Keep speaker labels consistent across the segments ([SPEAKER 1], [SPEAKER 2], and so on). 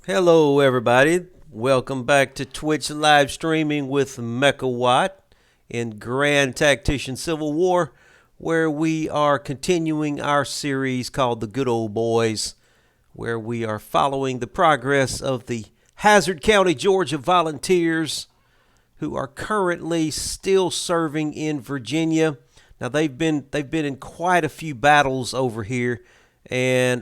[SPEAKER 1] Hello, everybody. Welcome back to Twitch live streaming with Mechawatt in Grand Tactician Civil War, where we are continuing our series called The Good Old Boys, where we are following the progress of the Hazzard County, Georgia Volunteers, who are currently still serving in Virginia. Now they've been in quite a few battles over here, and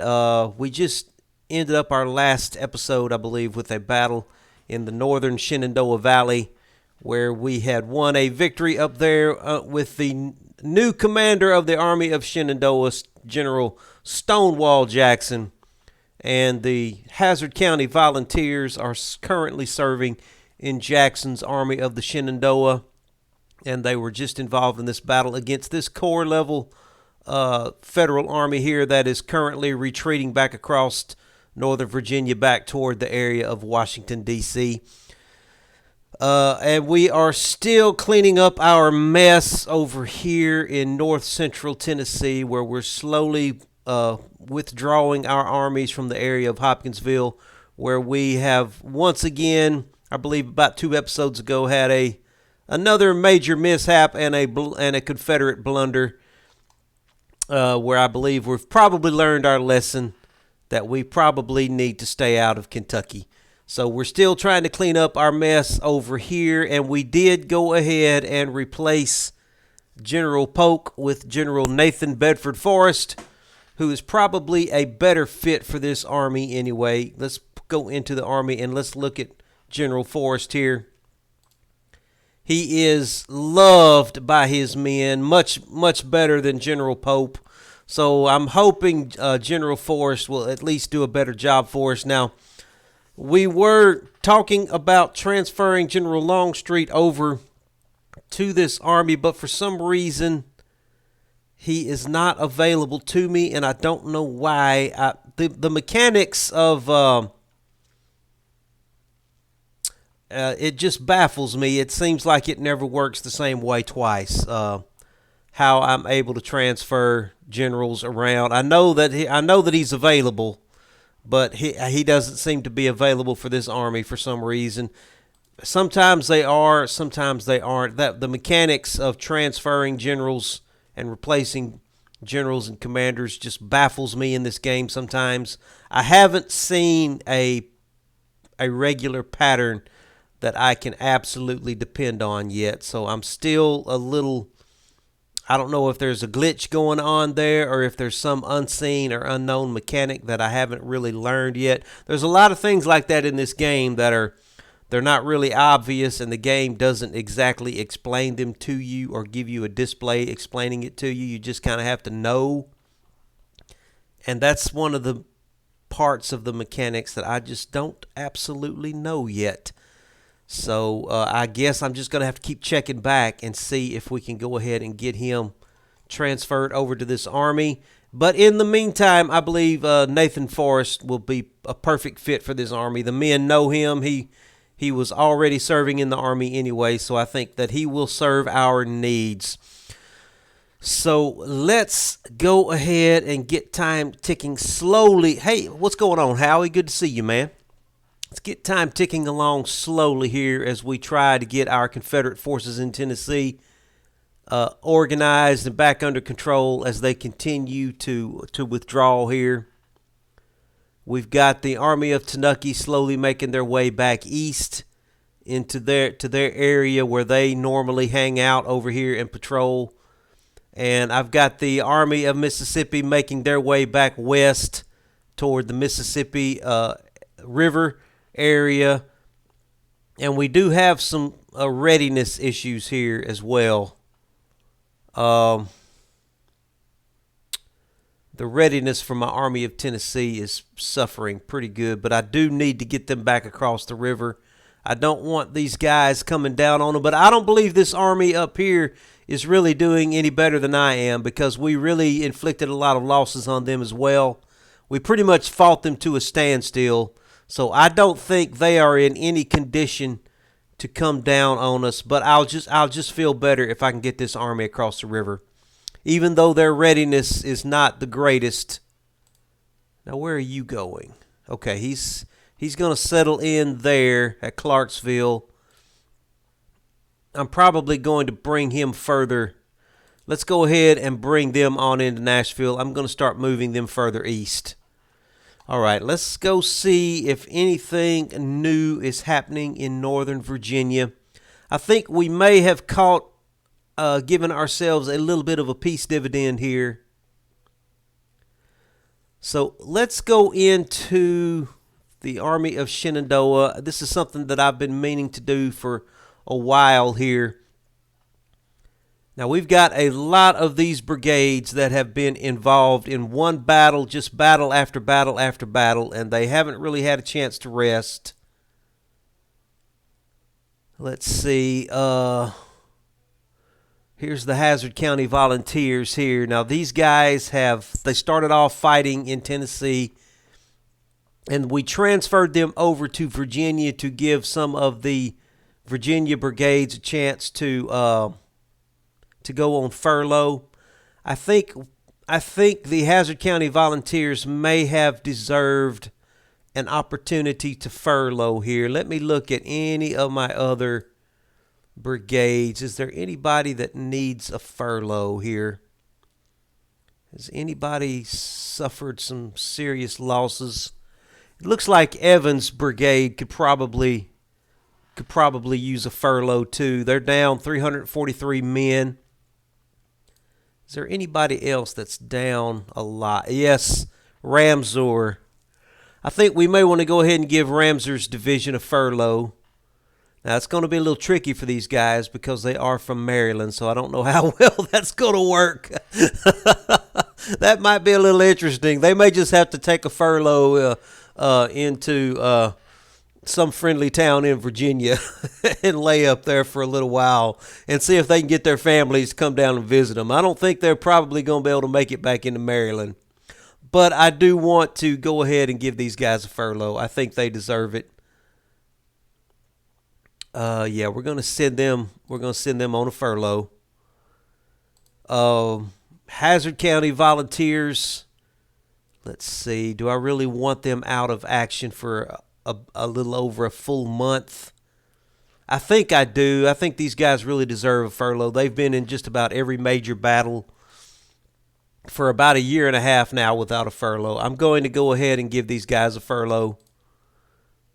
[SPEAKER 1] we just ended up our last episode, I believe, with a battle in the northern Shenandoah Valley, where we had won a victory up there with the new commander of the Army of Shenandoah, General Stonewall Jackson. And the Hazzard County Volunteers are currently serving in Jackson's Army of the Shenandoah, and they were just involved in this battle against this corps level federal army here that is currently retreating back across Northern Virginia back toward the area of Washington, D.C. And we are still cleaning up our mess over here in north central Tennessee, where we're slowly withdrawing our armies from the area of Hopkinsville, where we have once again, I believe about 2 episodes ago, had another major mishap and a Confederate blunder, where I believe we've probably learned our lesson that we probably need to stay out of Kentucky. So we're still trying to clean up our mess over here, and we did go ahead and replace General Polk with General Nathan Bedford Forrest, who is probably a better fit for this army anyway. Let's go into the army and let's look at General Forrest here. He is loved by his men, much better than General Pope. So I'm hoping General Forrest will at least do a better job for us. Now, we were talking about transferring General Longstreet over to this army, but for some reason, he is not available to me, and I don't know why. The mechanics of it just baffles me. It seems like it never works the same way twice. How I'm able to transfer generals around. I know that he's available, but he doesn't seem to be available for this army for some reason. Sometimes they are, sometimes they aren't. That the mechanics of transferring generals and replacing generals and commanders just baffles me in this game sometimes. I haven't seen a regular pattern that I can absolutely depend on yet, so I'm still a little, I don't know if there's a glitch going on there or if there's some unseen or unknown mechanic that I haven't really learned yet. There's a lot of things like that in this game that they're not really obvious, and the game doesn't exactly explain them to you or give you a display explaining it to you. You just kind of have to know. And that's one of the parts of the mechanics that I just don't absolutely know yet. So I guess I'm just going to have to keep checking back and see if we can go ahead and get him transferred over to this army. But in the meantime, I believe Nathan Forrest will be a perfect fit for this army. The men know him. He was already serving in the army anyway, so I think that he will serve our needs. So let's go ahead and get time ticking slowly. Hey, what's going on, Howie? Good to see you, man. Let's get time ticking along slowly here as we try to get our Confederate forces in Tennessee organized and back under control as they continue to withdraw here. We've got the Army of Kentucky slowly making their way back east into their area where they normally hang out over here and patrol. And I've got the Army of Mississippi making their way back west toward the Mississippi River area, and we do have some readiness issues here as well. The readiness for my Army of Tennessee is suffering pretty good, but I do need to get them back across the river. I don't want these guys coming down on them, but I don't believe this army up here is really doing any better than I am, because we really inflicted a lot of losses on them as well. We pretty much fought them to a standstill. So I don't think they are in any condition to come down on us, but I'll just feel better if I can get this army across the river. Even though their readiness is not the greatest. Now where are you going? Okay, he's He's going to settle in there at Clarksville. I'm probably going to bring him further. Let's go ahead and bring them on into Nashville. I'm going to start moving them further east. All right, let's go see if anything new is happening in Northern Virginia. I think we may have given ourselves a little bit of a peace dividend here. So let's go into the Army of Shenandoah. This is something that I've been meaning to do for a while here. Now, we've got a lot of these brigades that have been involved in one battle, just battle after battle after battle, and they haven't really had a chance to rest. Let's see. Here's the Hazzard County Volunteers here. Now, these guys they started off fighting in Tennessee, and we transferred them over to Virginia to give some of the Virginia brigades a chance to go on furlough. I think the Hazzard County Volunteers may have deserved an opportunity to furlough here. Let me look at any of my other brigades. Is there anybody that needs a furlough here? Has anybody suffered some serious losses? It looks like Evans' brigade could probably use a furlough too. They're down 343 men. Is there anybody else that's down a lot? Yes, Ramsor. I think we may want to go ahead and give Ramsor's division a furlough. Now, it's going to be a little tricky for these guys because they are from Maryland, so I don't know how well that's going to work. That might be a little interesting. They may just have to take a furlough into some friendly town in Virginia and lay up there for a little while and see if they can get their families to come down and visit them. I don't think they're probably going to be able to make it back into Maryland. But I do want to go ahead and give these guys a furlough. I think they deserve it. Yeah, we're going to send them on a furlough. Hazzard County Volunteers. Let's see. Do I really want them out of action for a little over a full month? I think I do. I think these guys really deserve a furlough. They've been in just about every major battle for about a year and a half now without a furlough. I'm going to go ahead and give these guys a furlough.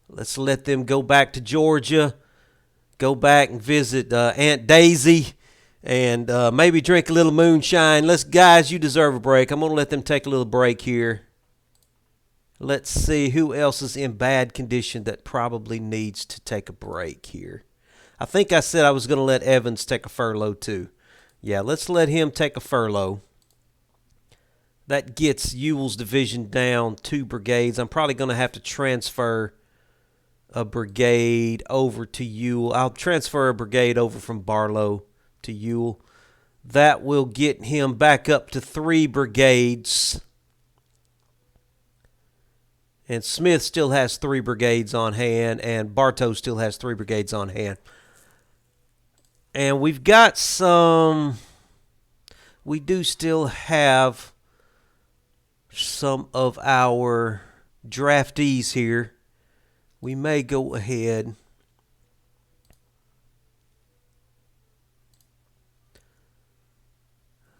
[SPEAKER 1] Let's let them go back to Georgia, go back and visit Aunt Daisy, and maybe drink a little moonshine. Guys, you deserve a break. I'm going to let them take a little break here. Let's see who else is in bad condition that probably needs to take a break here. I think I said I was going to let Evans take a furlough too. Yeah, let's let him take a furlough. That gets Ewell's division down 2 brigades. I'm probably going to have to transfer a brigade over to Ewell. I'll transfer a brigade over from Barlow to Ewell. That will get him back up to 3 brigades. And Smith still has 3 brigades on hand, and Bartow still has 3 brigades on hand. And we've got we do still have some of our draftees here. We may go ahead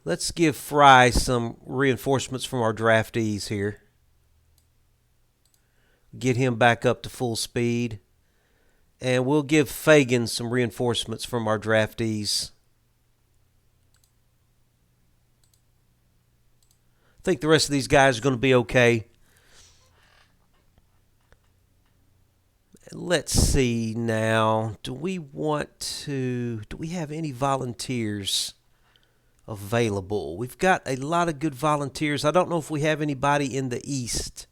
[SPEAKER 1] let's give Fry some reinforcements from our draftees here. Get him back up to full speed. And we'll give Fagan some reinforcements from our draftees. I think the rest of these guys are going to be okay. Let's see now. Do we have any volunteers available? We've got a lot of good volunteers. I don't know if we have anybody in the East,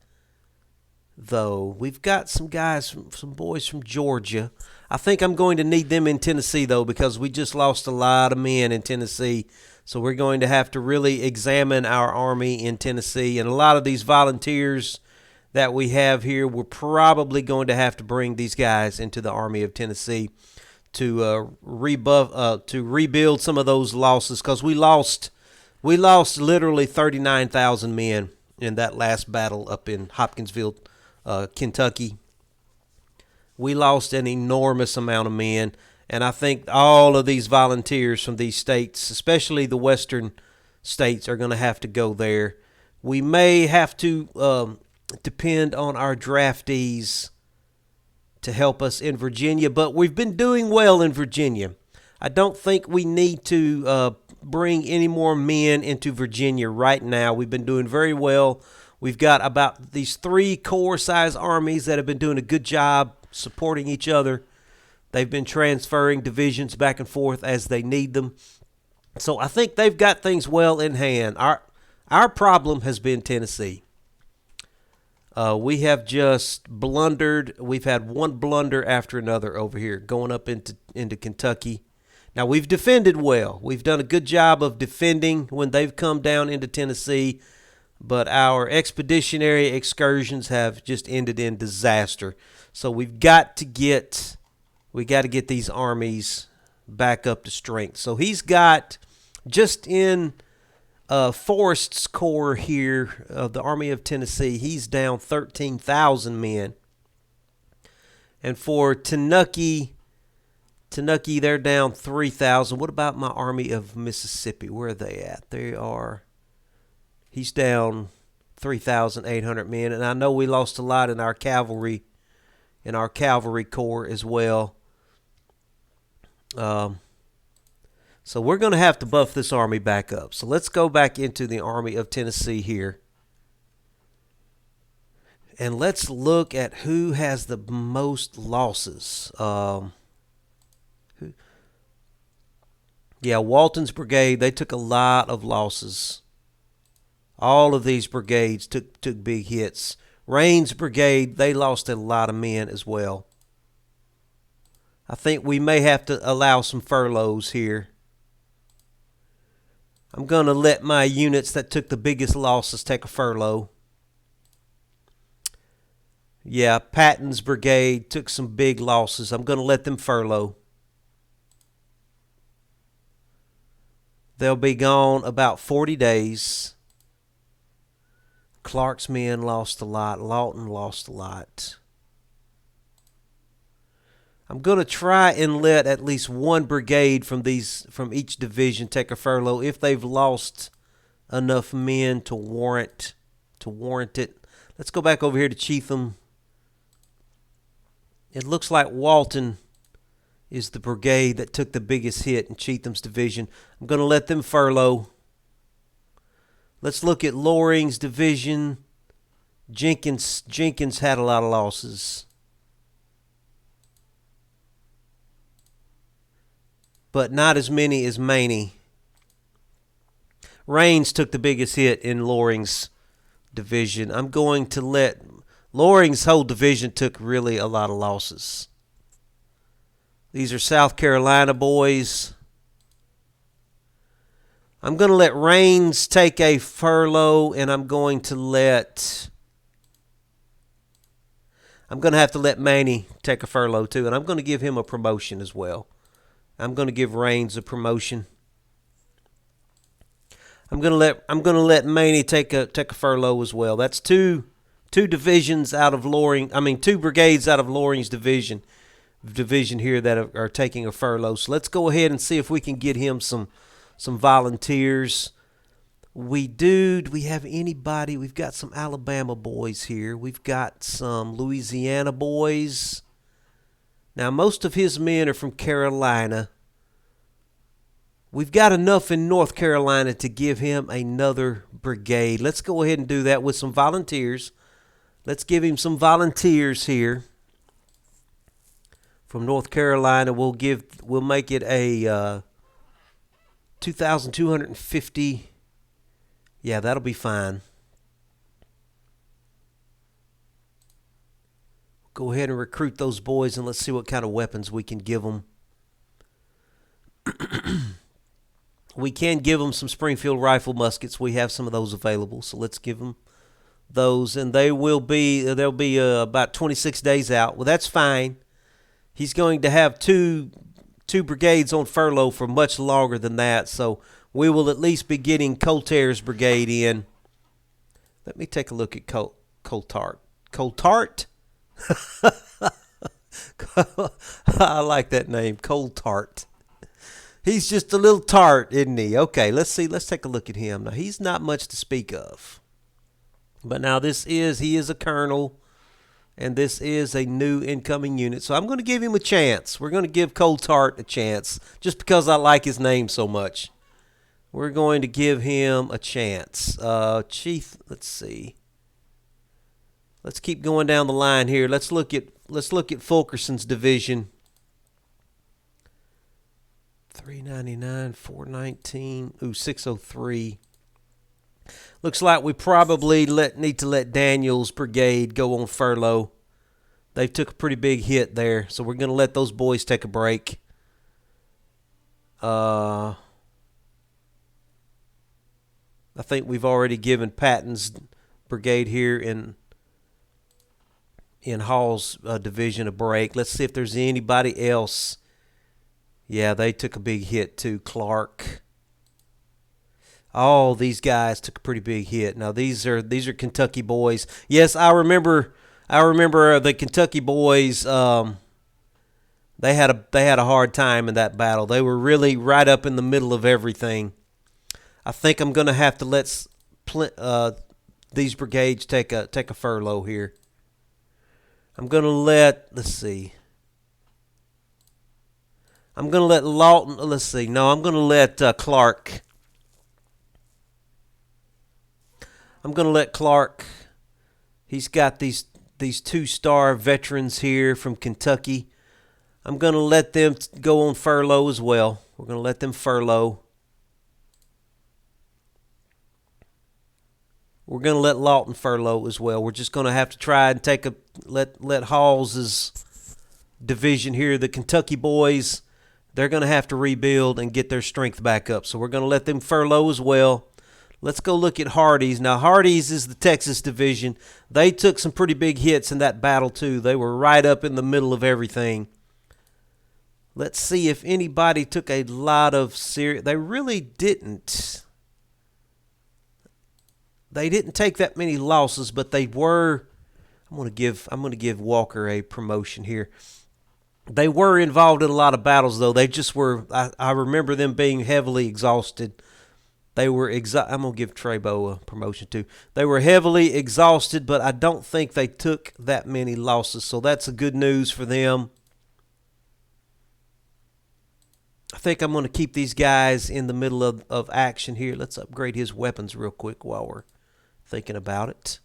[SPEAKER 1] though. We've got some boys from Georgia. I think I'm going to need them in Tennessee, though, because we just lost a lot of men in Tennessee. So we're going to have to really examine our army in Tennessee. And a lot of these volunteers that we have here, we're probably going to have to bring these guys into the Army of Tennessee to rebuild some of those losses, because we lost literally 39,000 men in that last battle up in Hopkinsville, Kentucky. We lost an enormous amount of men, and I think all of these volunteers from these states, especially the western states, are going to have to go there. We may have to depend on our draftees to help us in Virginia, but we've been doing well in Virginia. I don't think we need to bring any more men into Virginia right now. We've been doing very well. We've got about these 3 corps-size armies that have been doing a good job supporting each other. They've been transferring divisions back and forth as they need them. So I think they've got things well in hand. Our problem has been Tennessee. We have just blundered. We've had one blunder after another over here, going up into Kentucky. Now, we've defended well. We've done a good job of defending when they've come down into Tennessee, but our expeditionary excursions have just ended in disaster. So we've got to get these armies back up to strength. So he's got, just in Forrest's Corps here of the Army of Tennessee, he's down 13,000 men. And for Tentucky, they're down 3,000. What about my Army of Mississippi? Where are they at? He's down 3,800 men. And I know we lost a lot in our cavalry corps as well. So we're going to have to buff this army back up. So let's go back into the Army of Tennessee here. And let's look at who has the most losses. Walton's brigade, they took a lot of losses. All of these brigades took big hits. Raines' brigade, they lost a lot of men as well. I think we may have to allow some furloughs here. I'm going to let my units that took the biggest losses take a furlough. Yeah, Patton's brigade took some big losses. I'm going to let them furlough. They'll be gone about 40 days. Clark's men lost a lot. Lawton lost a lot. I'm going to try and let at least one brigade from each division take a furlough if they've lost enough men to warrant it. Let's go back over here to Cheatham. It looks like Walton is the brigade that took the biggest hit in Cheatham's division. I'm going to let them furlough. Let's look at Loring's division. Jenkins had a lot of losses, but not as many as Maney. Raines took the biggest hit in Loring's division. I'm going to let Loring's whole division took really a lot of losses. These are South Carolina boys. I'm going to let Raines take a furlough, and I'm going to have to let Maney take a furlough too, and I'm going to give him a promotion as well. I'm going to give Raines a promotion. I'm going to let Maney take a furlough as well. That's two divisions out of Loring. I mean, 2 brigades out of Loring's division here that are taking a furlough. So let's go ahead and see if we can get him some volunteers. Do we have anybody? We've got some Alabama boys here. We've got some Louisiana boys. Now, most of his men are from Carolina. We've got enough in North Carolina to give him another brigade. Let's go ahead and do that with some volunteers. Let's give him some volunteers here from North Carolina. We'll make it a 2,250. Yeah, that'll be fine. Go ahead and recruit those boys, and let's see what kind of weapons we can give them. We can give them some Springfield rifle muskets. We have some of those available, so let's give them those, and they'll be about 26 days out. Well, that's fine. He's going to have two brigades on furlough for much longer than that, so we will at least be getting Coulter's brigade in. Let me take a look at Coulthart. Coulthart? I like that name, Cold Tart. He's just a little tart, isn't he? Okay, let's see. Let's take a look at him. Now, he's not much to speak of. But now he is a colonel, and this is a new incoming unit. So I'm going to give him a chance. We're going to give Cold Tart a chance just because I like his name so much. We're going to give him a chance. Chief, let's see. Let's keep going down the line here. Let's look at Fulkerson's division. 399, 419, 603. Looks like we probably need to let Daniel's brigade go on furlough. They took a pretty big hit there, so we're going to let those boys take a break. I think we've already given Patton's brigade here in Hall's division a break. Let's see if there's anybody else. Yeah, they took a big hit too. Clark. All these guys took a pretty big hit. Now these are Kentucky boys. Yes, I remember the Kentucky boys. They had a hard time in that battle. They were really right up in the middle of everything. I think I'm going to have to let these brigades take a furlough here. I'm going to let's see. I'm going to let Lawton, let's see. No, I'm going to let Clark. I'm going to let Clark. He's got these 2-star veterans here from Kentucky. I'm going to let them go on furlough as well. We're going to let them furlough. We're going to let Lawton furlough as well. We're just going to have to try and let Hall's division here, the Kentucky boys, they're going to have to rebuild and get their strength back up. So we're going to let them furlough as well. Let's go look at Hardee's. Now, Hardee's is the Texas division. They took some pretty big hits in that battle, too. They were right up in the middle of everything. Let's see if anybody took a lot of serious. They really didn't. They didn't take that many losses, but they were. I'm going to give Walker a promotion here. They were involved in a lot of battles, though. They just were. I remember them being heavily exhausted. They were I'm going to give Trebo a promotion too. They were heavily exhausted, but I don't think they took that many losses. So that's a good news for them. I think I'm going to keep these guys in the middle of action here. Let's upgrade his weapons real quick while we're thinking about it.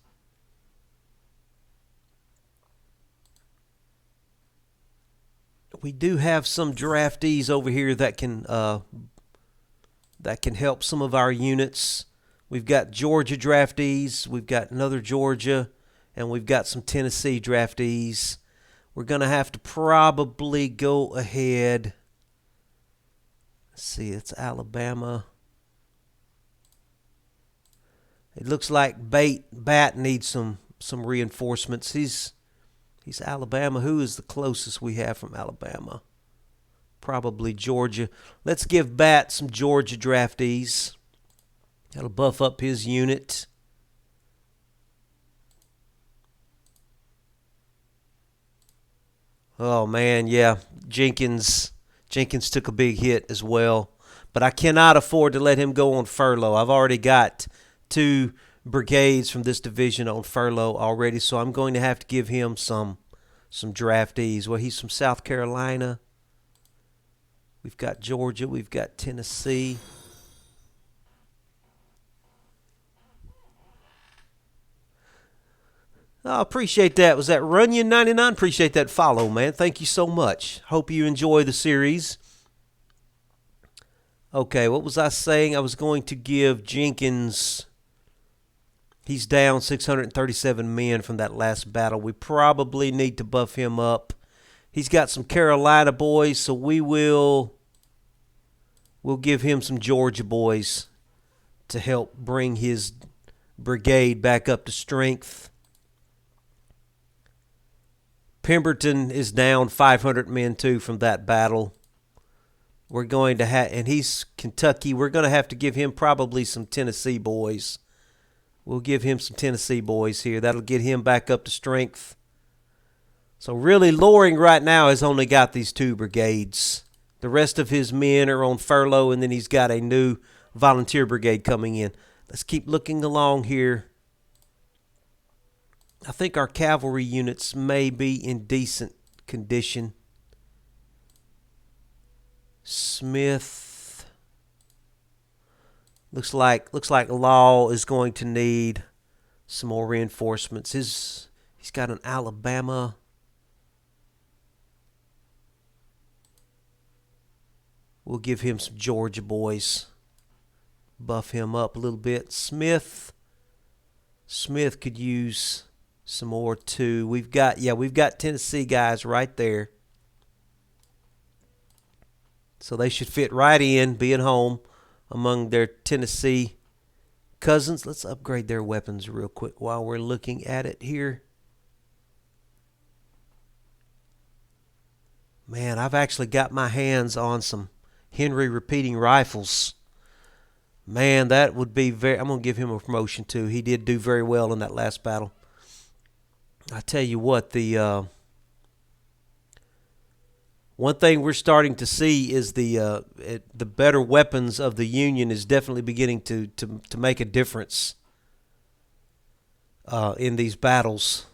[SPEAKER 1] We do have some draftees over here that can help some of our units. We've got Georgia draftees, we've got another Georgia, and we've got some Tennessee draftees. We're going to have to probably go ahead. Let's see, it's Alabama. It looks like Bat needs some reinforcements. He's Alabama. Who is the closest we have from Alabama? Probably Georgia. Let's give Bat some Georgia draftees. That'll buff up his unit. Oh, man, yeah. Jenkins took a big hit as well. But I cannot afford to let him go on furlough. I've already got 2 brigades from this division on furlough already, so I'm going to have to give him some draftees. Well, he's from South Carolina. We've got Georgia. We've got Tennessee. I appreciate that. Was that Runyon99? Appreciate that follow, man. Thank you so much. Hope you enjoy the series. Okay, what was I saying? I was going to give Jenkins. He's down 637 men from that last battle. We probably need to buff him up. He's got some Carolina boys, so we'll give him some Georgia boys to help bring his brigade back up to strength. Pemberton is down 500 men too from that battle. We're going to have, and he's Kentucky. We're going to have to give him probably some Tennessee boys. We'll give him some Tennessee boys here. That'll get him back up to strength. So really, Loring right now has only got these 2 brigades. The rest of his men are on furlough, and then he's got a new volunteer brigade coming in. Let's keep looking along here. I think our cavalry units may be in decent condition. Smith. Looks like Law is going to need some more reinforcements. He's got an Alabama. We'll give him some Georgia boys. Buff him up a little bit. Smith could use some more too. We've got Tennessee guys right there. So they should fit right in, being home among their Tennessee cousins. Let's upgrade their weapons real quick while we're looking at it here. Man, I've actually got my hands on some Henry repeating rifles. Man, that would be I'm going to give him a promotion too. He did do very well in that last battle. I tell you what, the one thing we're starting to see is the better weapons of the Union is definitely beginning to make a difference in these battles.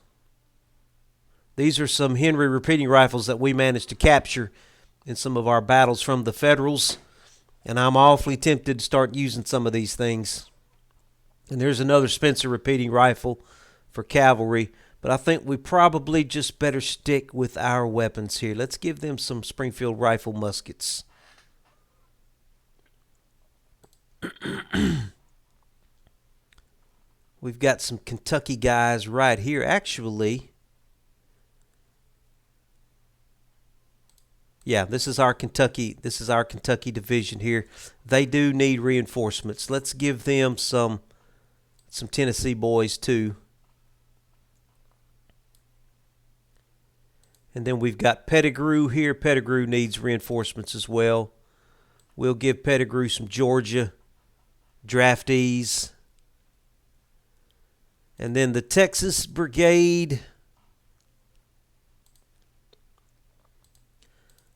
[SPEAKER 1] These are some Henry repeating rifles that we managed to capture in some of our battles from the Federals, and I'm awfully tempted to start using some of these things. And there's another Spencer repeating rifle for cavalry, but I think we probably just better stick with our weapons here. Let's give them some Springfield rifle muskets. We've got some Kentucky guys right here. Actually, yeah, this is our Kentucky division here. They do need reinforcements. Let's give them some Tennessee boys too. And then we've got Pettigrew here. Pettigrew needs reinforcements as well. We'll give Pettigrew some Georgia draftees. And then the Texas Brigade.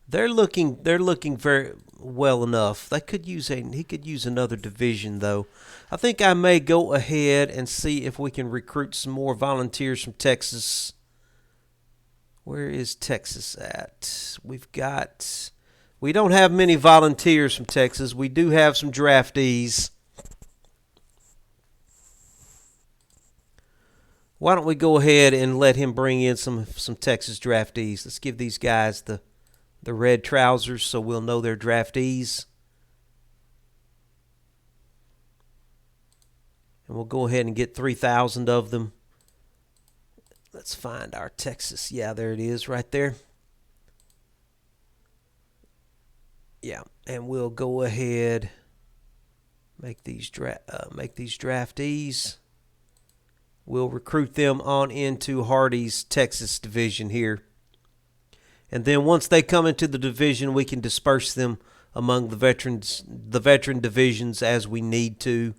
[SPEAKER 1] They're looking very well enough. He could use another division though. I think I may go ahead and see if we can recruit some more volunteers from Texas. Where is Texas at? We don't have many volunteers from Texas. We do have some draftees. Why don't we go ahead and let him bring in some Texas draftees? Let's give these guys the red trousers so we'll know they're draftees. And we'll go ahead and get 3,000 of them. Let's find our Texas. Yeah, there it is right there. Yeah, and we'll go ahead make these draftees. We'll recruit them on into Hardy's Texas division here. And then once they come into the division, we can disperse them among the veteran divisions as we need to.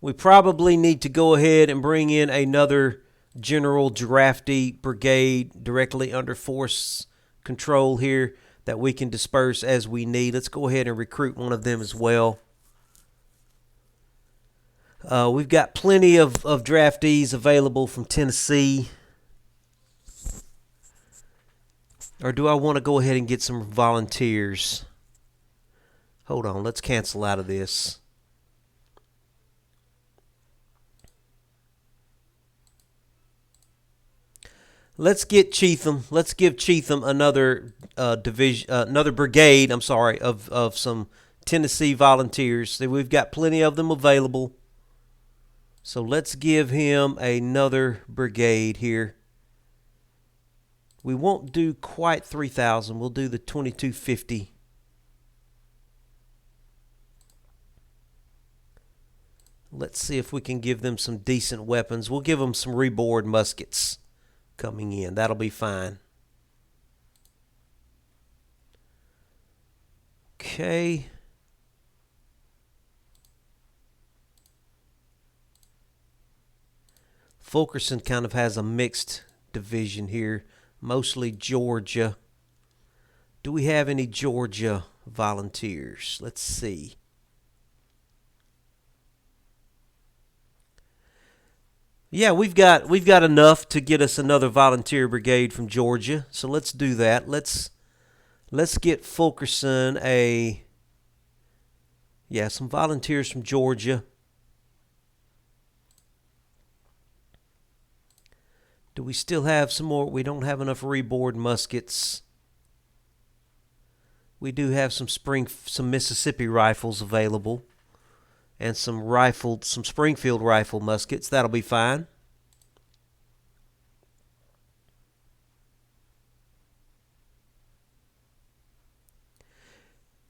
[SPEAKER 1] We probably need to go ahead and bring in another general draftee brigade directly under force control here that we can disperse as we need. Let's go ahead and recruit one of them as well. We've got plenty of draftees available from Tennessee. Or do I want to go ahead and get some volunteers? Hold on, let's cancel out of this. Let's get Cheatham. Let's give Cheatham another another brigade. I'm sorry, of some Tennessee volunteers. So we've got plenty of them available. So let's give him another brigade here. We won't do quite 3,000. We'll do the 2,250. Let's see if we can give them some decent weapons. We'll give them some reboard muskets coming in. That'll be fine. Okay. Fulkerson kind of has a mixed division here, mostly Georgia. Do we have any Georgia volunteers? Let's see. Yeah, we've got enough to get us another volunteer brigade from Georgia. So let's do that. Let's get Fulkerson some volunteers from Georgia. Do we still have some more? We don't have enough reboard muskets. We do have some Mississippi rifles available, and some Springfield rifle muskets. That'll be fine.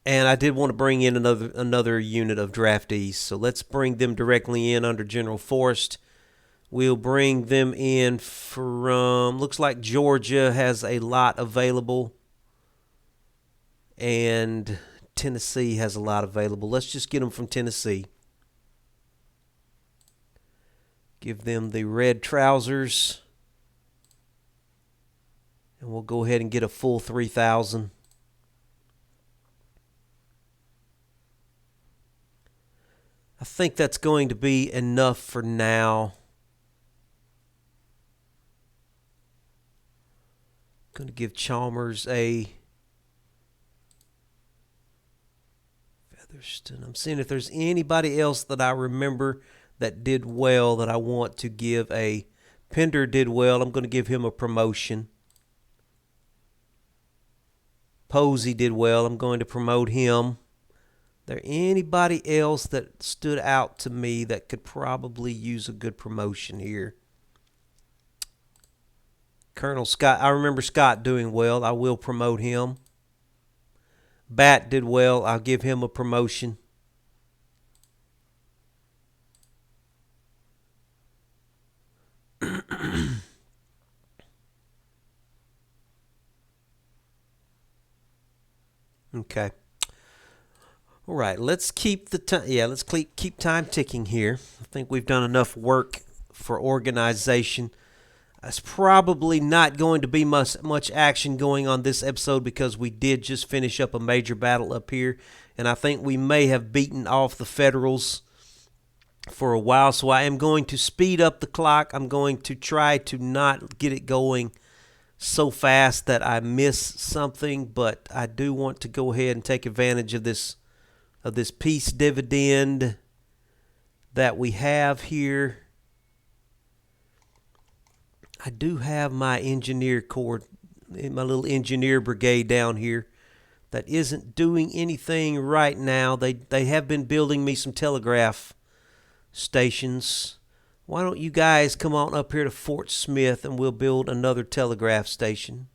[SPEAKER 1] And I did want to bring in another unit of draftees, so let's bring them directly in under General Forrest. We'll bring them in from, looks like Georgia has a lot available, and Tennessee has a lot available. Let's just get them from Tennessee. Give them the red trousers, and we'll go ahead and get a full 3,000. I think that's going to be enough for now. Going to give Chalmers a Featherston. I'm seeing if there's anybody else that I remember that did well that I want to give a. Pender did well. I'm going to give him a promotion. Posey did well. I'm going to promote him. There anybody else that stood out to me that could probably use a good promotion here? Colonel Scott, I remember Scott doing well. I will promote him. Bat did well. I'll give him a promotion. Okay. All right, let's keep the time. Yeah, let's keep time ticking here. I think we've done enough work for organization. It's probably not going to be much action going on this episode because we did just finish up a major battle up here, and I think we may have beaten off the Federals for a while. So I am going to speed up the clock. I'm going to try to not get it going so fast that I miss something, but I do want to go ahead and take advantage of this peace dividend that we have here. I do have my engineer corps, my little engineer brigade down here that isn't doing anything right now. They have been building me some telegraph stations. Why don't you guys come on up here to Fort Smith and we'll build another telegraph station.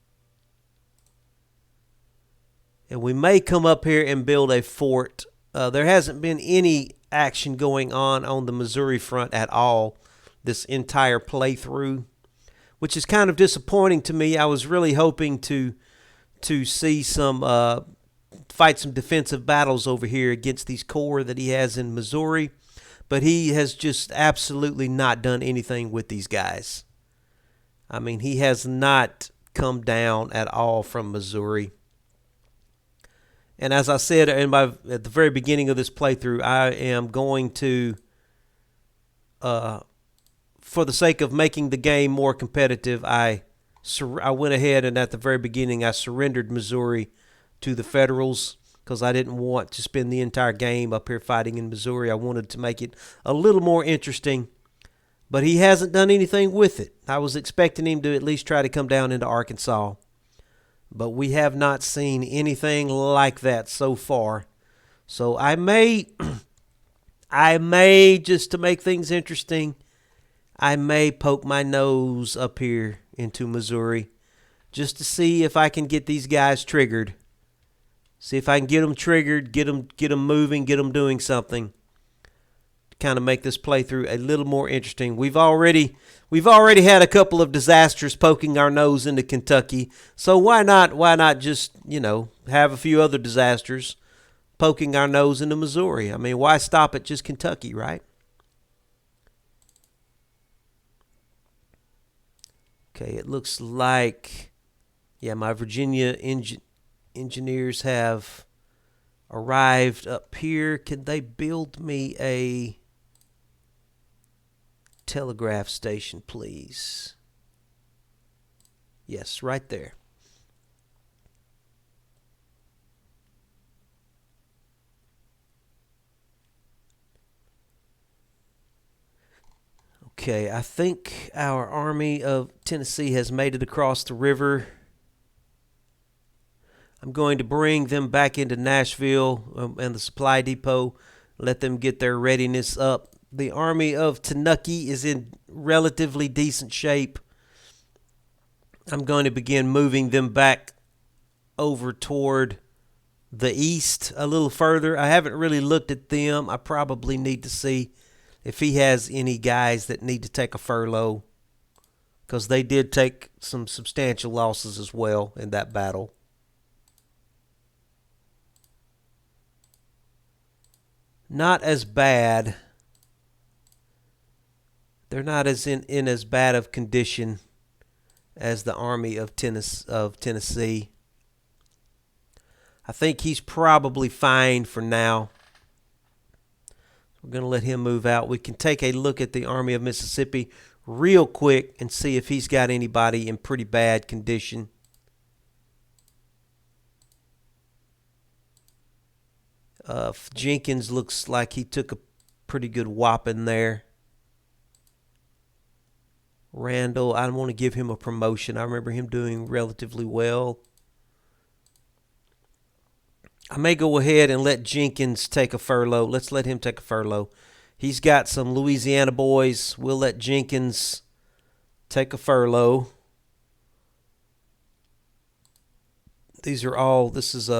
[SPEAKER 1] And we may come up here and build a fort. There hasn't been any action going on the Missouri front at all this entire playthrough, which is kind of disappointing to me. I was really hoping to see fight some defensive battles over here against these corps that he has in Missouri, but he has just absolutely not done anything with these guys. I mean, he has not come down at all from Missouri. And as I said at the very beginning of this playthrough, I am going to, for the sake of making the game more competitive, I went ahead and at the very beginning I surrendered Missouri to the Federals because I didn't want to spend the entire game up here fighting in Missouri. I wanted to make it a little more interesting, but he hasn't done anything with it. I was expecting him to at least try to come down into Arkansas, but we have not seen anything like that so far. So I may just to make things interesting, I may poke my nose up here into Missouri just to see if I can get these guys triggered. See if I can get them triggered, get them moving, get them doing something to kind of make this playthrough a little more interesting. We've already had a couple of disasters poking our nose into Kentucky, so why not just, have a few other disasters poking our nose into Missouri? I mean, why stop at just Kentucky, right? Okay, it looks like, yeah, my Virginia engineers have arrived up here. Can they build me a telegraph station, please? Yes, right there. Okay, I think our Army of Tennessee has made it across the river. I'm going to bring them back into Nashville and the supply depot, let them get their readiness up. The Army of Tennessee is in relatively decent shape. I'm going to begin moving them back over toward the east a little further. I haven't really looked at them. I probably need to see if he has any guys that need to take a furlough, because they did take some substantial losses as well in that battle. Not as bad. They're not as in as bad of condition as the Army of Tennessee. I think he's probably fine for now. We're going to let him move out. We can take a look at the Army of Mississippi real quick and see if he's got anybody in pretty bad condition. Jenkins looks like he took a pretty good whopping there. Randall, I want to give him a promotion. I remember him doing relatively well. I may go ahead and let Jenkins take a furlough. Let's let him take a furlough. He's got some Louisiana boys. We'll let Jenkins take a furlough. This is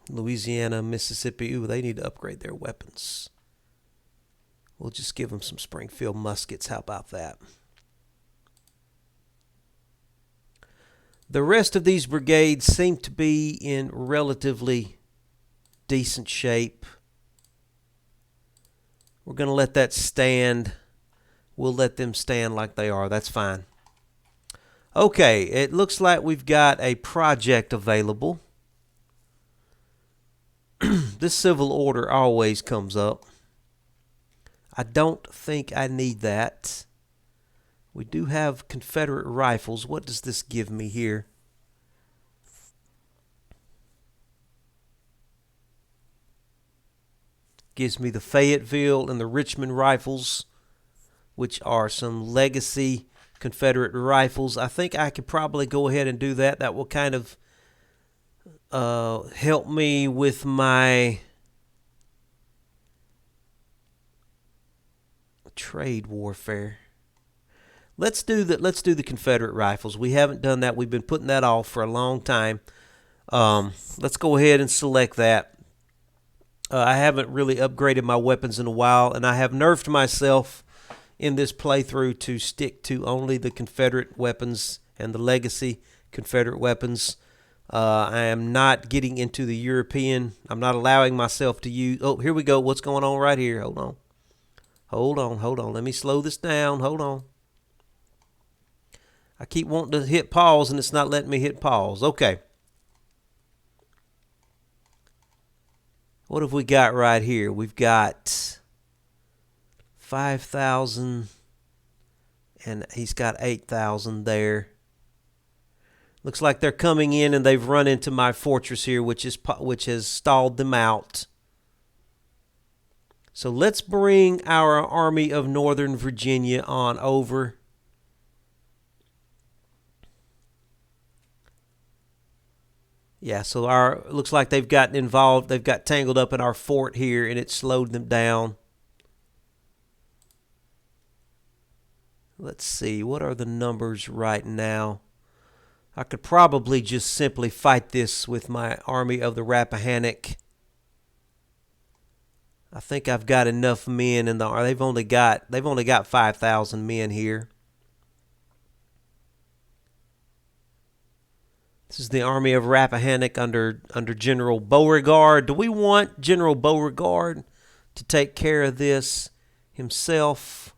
[SPEAKER 1] Louisiana, Mississippi. Ooh, they need to upgrade their weapons. We'll just give them some Springfield muskets. How about that? The rest of these brigades seem to be in relatively decent shape. We're going to let that stand. We'll let them stand like they are. That's fine. Okay, it looks like we've got a project available. This civil order always comes up. I don't think I need that. We do have Confederate rifles. What does this give me here? Gives me the Fayetteville and the Richmond rifles, which are some legacy Confederate rifles. I think I could probably go ahead and do that. That will kind of help me with my trade warfare. Let's do the Confederate rifles. We haven't done that. We've been putting that off for a long time. Let's go ahead and select that. I haven't really upgraded my weapons in a while, and I have nerfed myself in this playthrough to stick to only the Confederate weapons and the legacy Confederate weapons. I am not getting into the European. I'm not allowing myself to use... Oh, here we go. What's going on right here? Hold on. Let me slow this down. Hold on. I keep wanting to hit pause, and it's not letting me hit pause. Okay. What have we got right here? We've got 5,000, and he's got 8,000 there. Looks like they're coming in, and they've run into my fortress here, which has stalled them out. So let's bring our Army of Northern Virginia on over. Yeah, so looks like they've gotten involved. They've got tangled up in our fort here, and it slowed them down. Let's see, what are the numbers right now? I could probably just simply fight this with my Army of the Rappahannock. I think I've got enough men in the... They've only got 5,000 men here. This is the Army of Rappahannock under General Beauregard. Do we want General Beauregard to take care of this himself?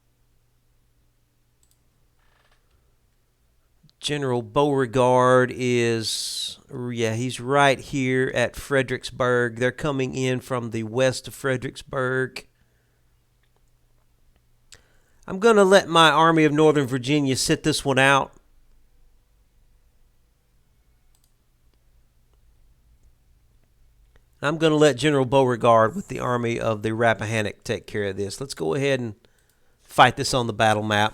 [SPEAKER 1] General Beauregard is, yeah, he's right here at Fredericksburg. They're coming in from the west of Fredericksburg. I'm going to let my Army of Northern Virginia sit this one out. I'm going to let General Beauregard with the Army of the Rappahannock take care of this. Let's go ahead and fight this on the battle map.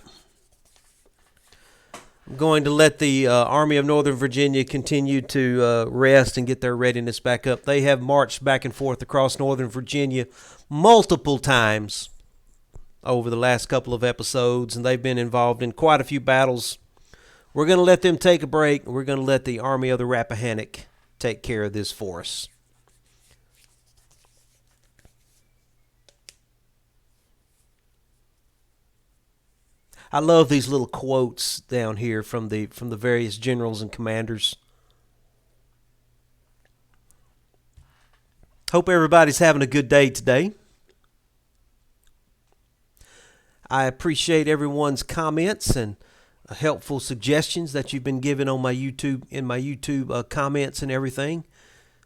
[SPEAKER 1] I'm going to let the Army of Northern Virginia continue to rest and get their readiness back up. They have marched back and forth across Northern Virginia multiple times over the last couple of episodes, and they've been involved in quite a few battles. We're going to let them take a break. We're going to let the Army of the Rappahannock take care of this for us. I love these little quotes down here from the various generals and commanders. Hope everybody's having a good day today. I appreciate everyone's comments and helpful suggestions that you've been giving on my YouTube comments and everything.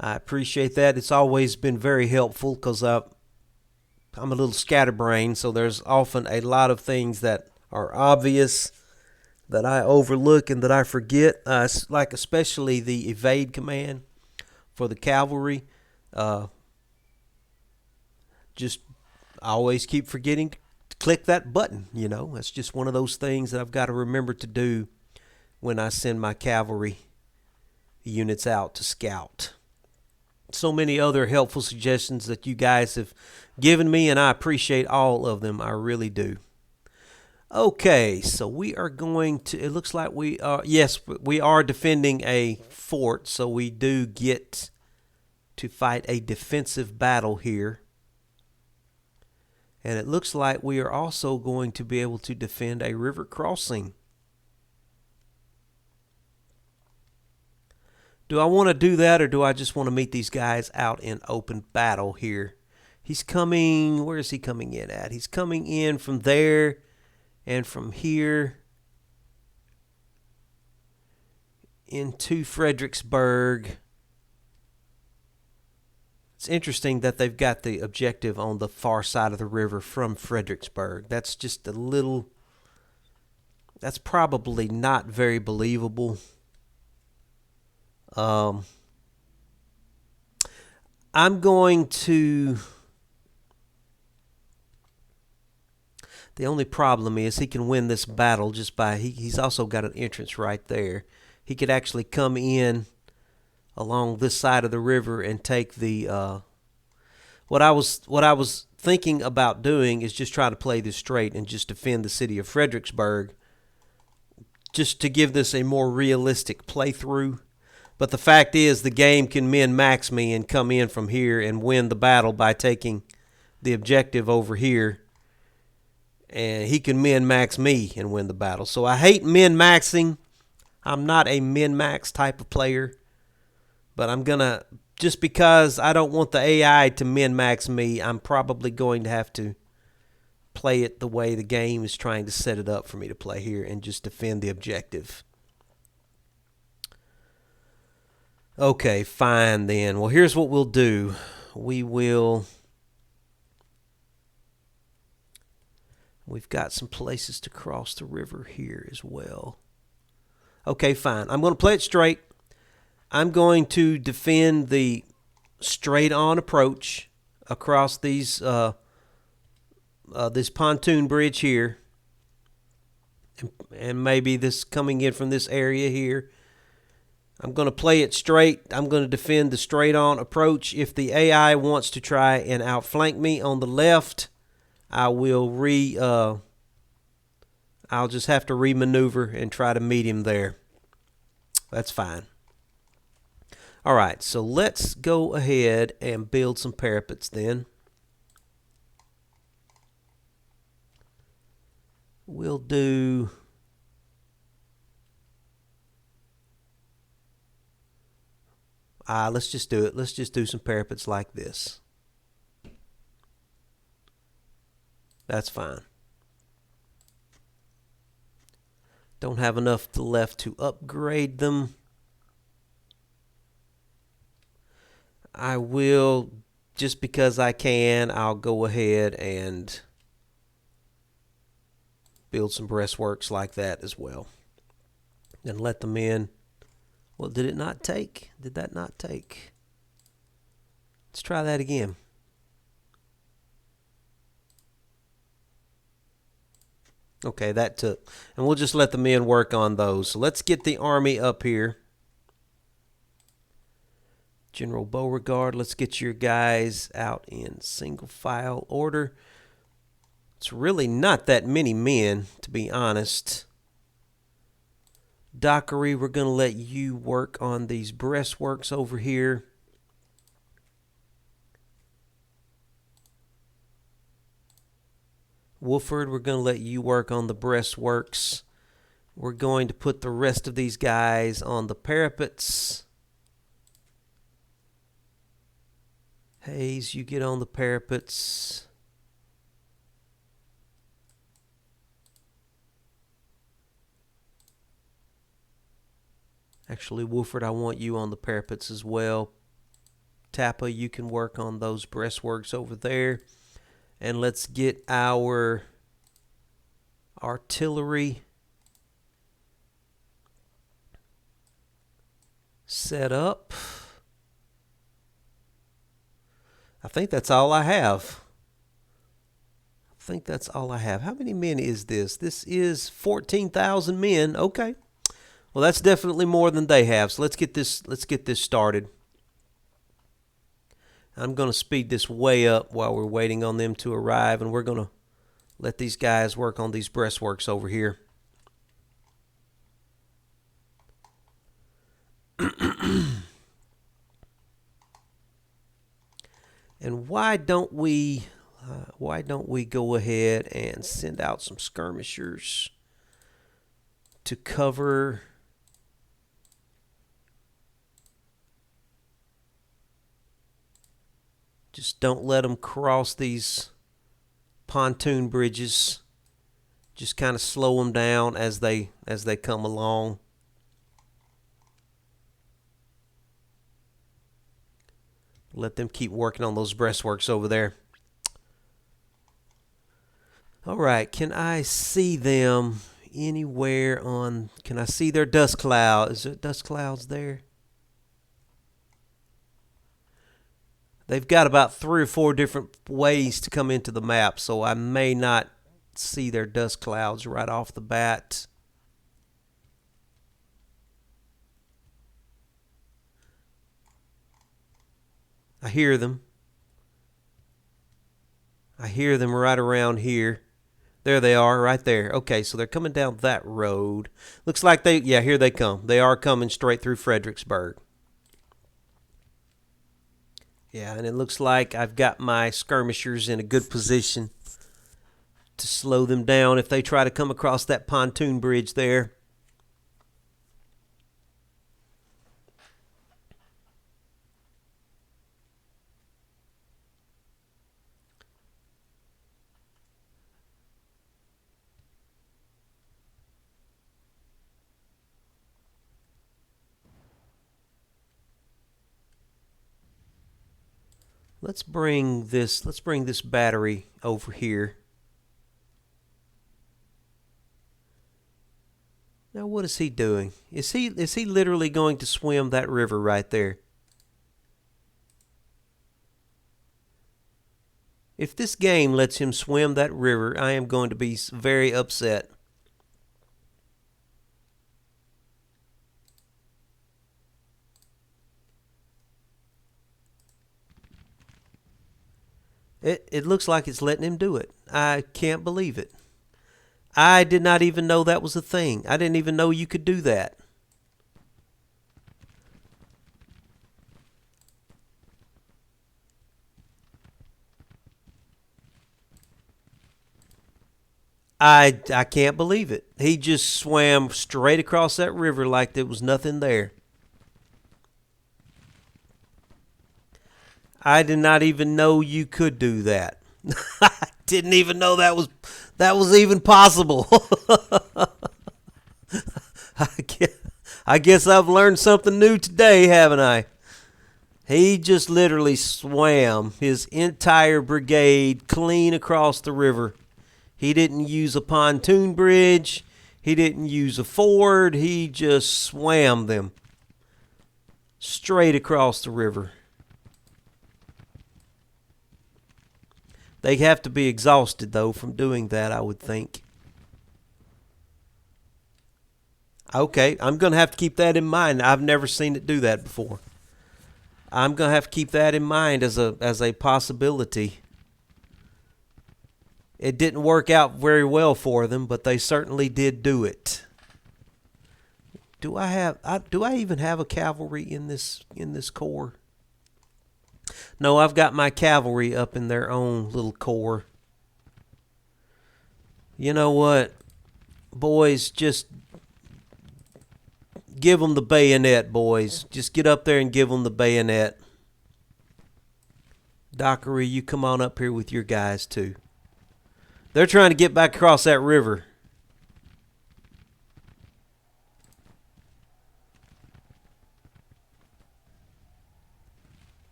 [SPEAKER 1] I appreciate that. It's always been very helpful because I'm a little scatterbrained, so there's often a lot of things that are obvious that I overlook and that I forget, like especially the evade command for the cavalry. Just I always keep forgetting to click that button. That's just one of those things that I've got to remember to do when I send my cavalry units out to scout. So many other helpful suggestions that you guys have given me, and I appreciate all of them. I really do. Okay, so we are going to, it looks like we are defending a fort, so we do get to fight a defensive battle here. And it looks like we are also going to be able to defend a river crossing. Do I want to do that, or do I just want to meet these guys out in open battle here? He's coming, where is he coming in at? He's coming in from there and from here into Fredericksburg. It's interesting that they've got the objective on the far side of the river from Fredericksburg. That's just a little, that's probably not very believable. I'm going to, the only problem is he can win this battle just by, he's also got an entrance right there. He could actually come in along this side of the river and take the, what I was thinking about doing is just try to play this straight and just defend the city of Fredericksburg, just to give this a more realistic playthrough. But the fact is, the game can min-max me and come in from here and win the battle by taking the objective over here. And he can min-max me and win the battle. So I hate min-maxing. I'm not a min-max type of player. But I'm going to, just because I don't want the AI to min-max me, I'm probably going to have to play it the way the game is trying to set it up for me to play here and just defend the objective. Okay, fine then. Well, here's what we'll do. We've got some places to cross the river here as well. Okay, fine. I'm going to play it straight. I'm going to defend the straight-on approach across these this pontoon bridge here, and maybe this coming in from this area here. I'm going to play it straight. I'm going to defend the straight-on approach. If the AI wants to try and outflank me on the left, I will I'll just have to remaneuver and try to meet him there. That's fine. All right, so let's go ahead and build some parapets then. We'll do... let's just do it. Let's just do some parapets like this. That's fine. Don't have enough left to upgrade them. I will, just because I can, I'll go ahead and build some breastworks like that as well. And let them in. Well, did it not take? Did that not take? Let's try that again. Okay, that took. And we'll just let the men work on those. So let's get the army up here. General Beauregard, let's get your guys out in single file order. It's really not that many men, to be honest. Dockery, we're going to let you work on these breastworks over here. Wolford, we're going to let you work on the breastworks. We're going to put the rest of these guys on the parapets. Hayes, you get on the parapets. Actually, Wolford, I want you on the parapets as well. Tappa, you can work on those breastworks over there. And let's get our artillery set up. I think that's all I have. How many men is this? This is 14,000 men. Okay. Well, that's definitely more than they have. So let's get this started. I'm going to speed this way up while we're waiting on them to arrive, and we're going to let these guys work on these breastworks over here. And why don't we go ahead and send out some skirmishers to cover Just don't let them cross these pontoon bridges. Just kind of slow them down as they come along. Let them keep working on those breastworks over there. All right, can I see them anywhere on... Can I see their dust cloud? Is there dust clouds there? They've got about 3 or 4 different ways to come into the map, so I may not see their dust clouds right off the bat. I hear them. I hear them right around here. There they are, right there. Okay, so they're coming down that road. Looks like they, yeah, here they come. They are coming straight through Fredericksburg. Yeah, and it looks like I've got my skirmishers in a good position to slow them down if they try to come across that pontoon bridge there. Let's bring this battery over here. Now what is he doing? Is he literally going to swim that river right there? If this game lets him swim that river, I am going to be very upset. It looks like it's letting him do it. I can't believe it. I did not even know that was a thing. I didn't even know you could do that. I can't believe it. He just swam straight across that river like there was nothing there. I did not even know you could do that. I didn't even know that was even possible. I guess I've learned something new today, haven't I? He just literally swam his entire brigade clean across the river. He didn't use a pontoon bridge. He didn't use a ford. He just swam them straight across the river. They have to be exhausted, though, from doing that, I would think. Okay, I'm going to have to keep that in mind. I've never seen it do that before. I'm going to have to keep that in mind as a possibility. It didn't work out very well for them, but they certainly did do it. Do I even have a cavalry in this corps? No, I've got my cavalry up in their own little corps. You know what? Boys, just give them the bayonet, boys. Just get up there and give them the bayonet. Dockery, you come on up here with your guys, too. They're trying to get back across that river.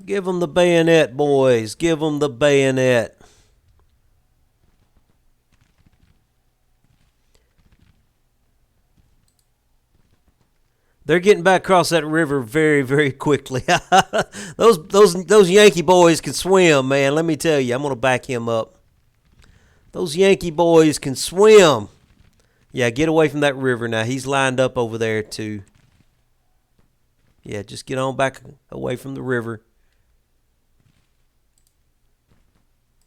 [SPEAKER 1] Give them the bayonet, boys. Give them the bayonet. They're getting back across that river very, very quickly. those Yankee boys can swim, man. Let me tell you, I'm going to back him up. Those Yankee boys can swim. Yeah, get away from that river now. He's lined up over there too. Yeah, just get on back away from the river.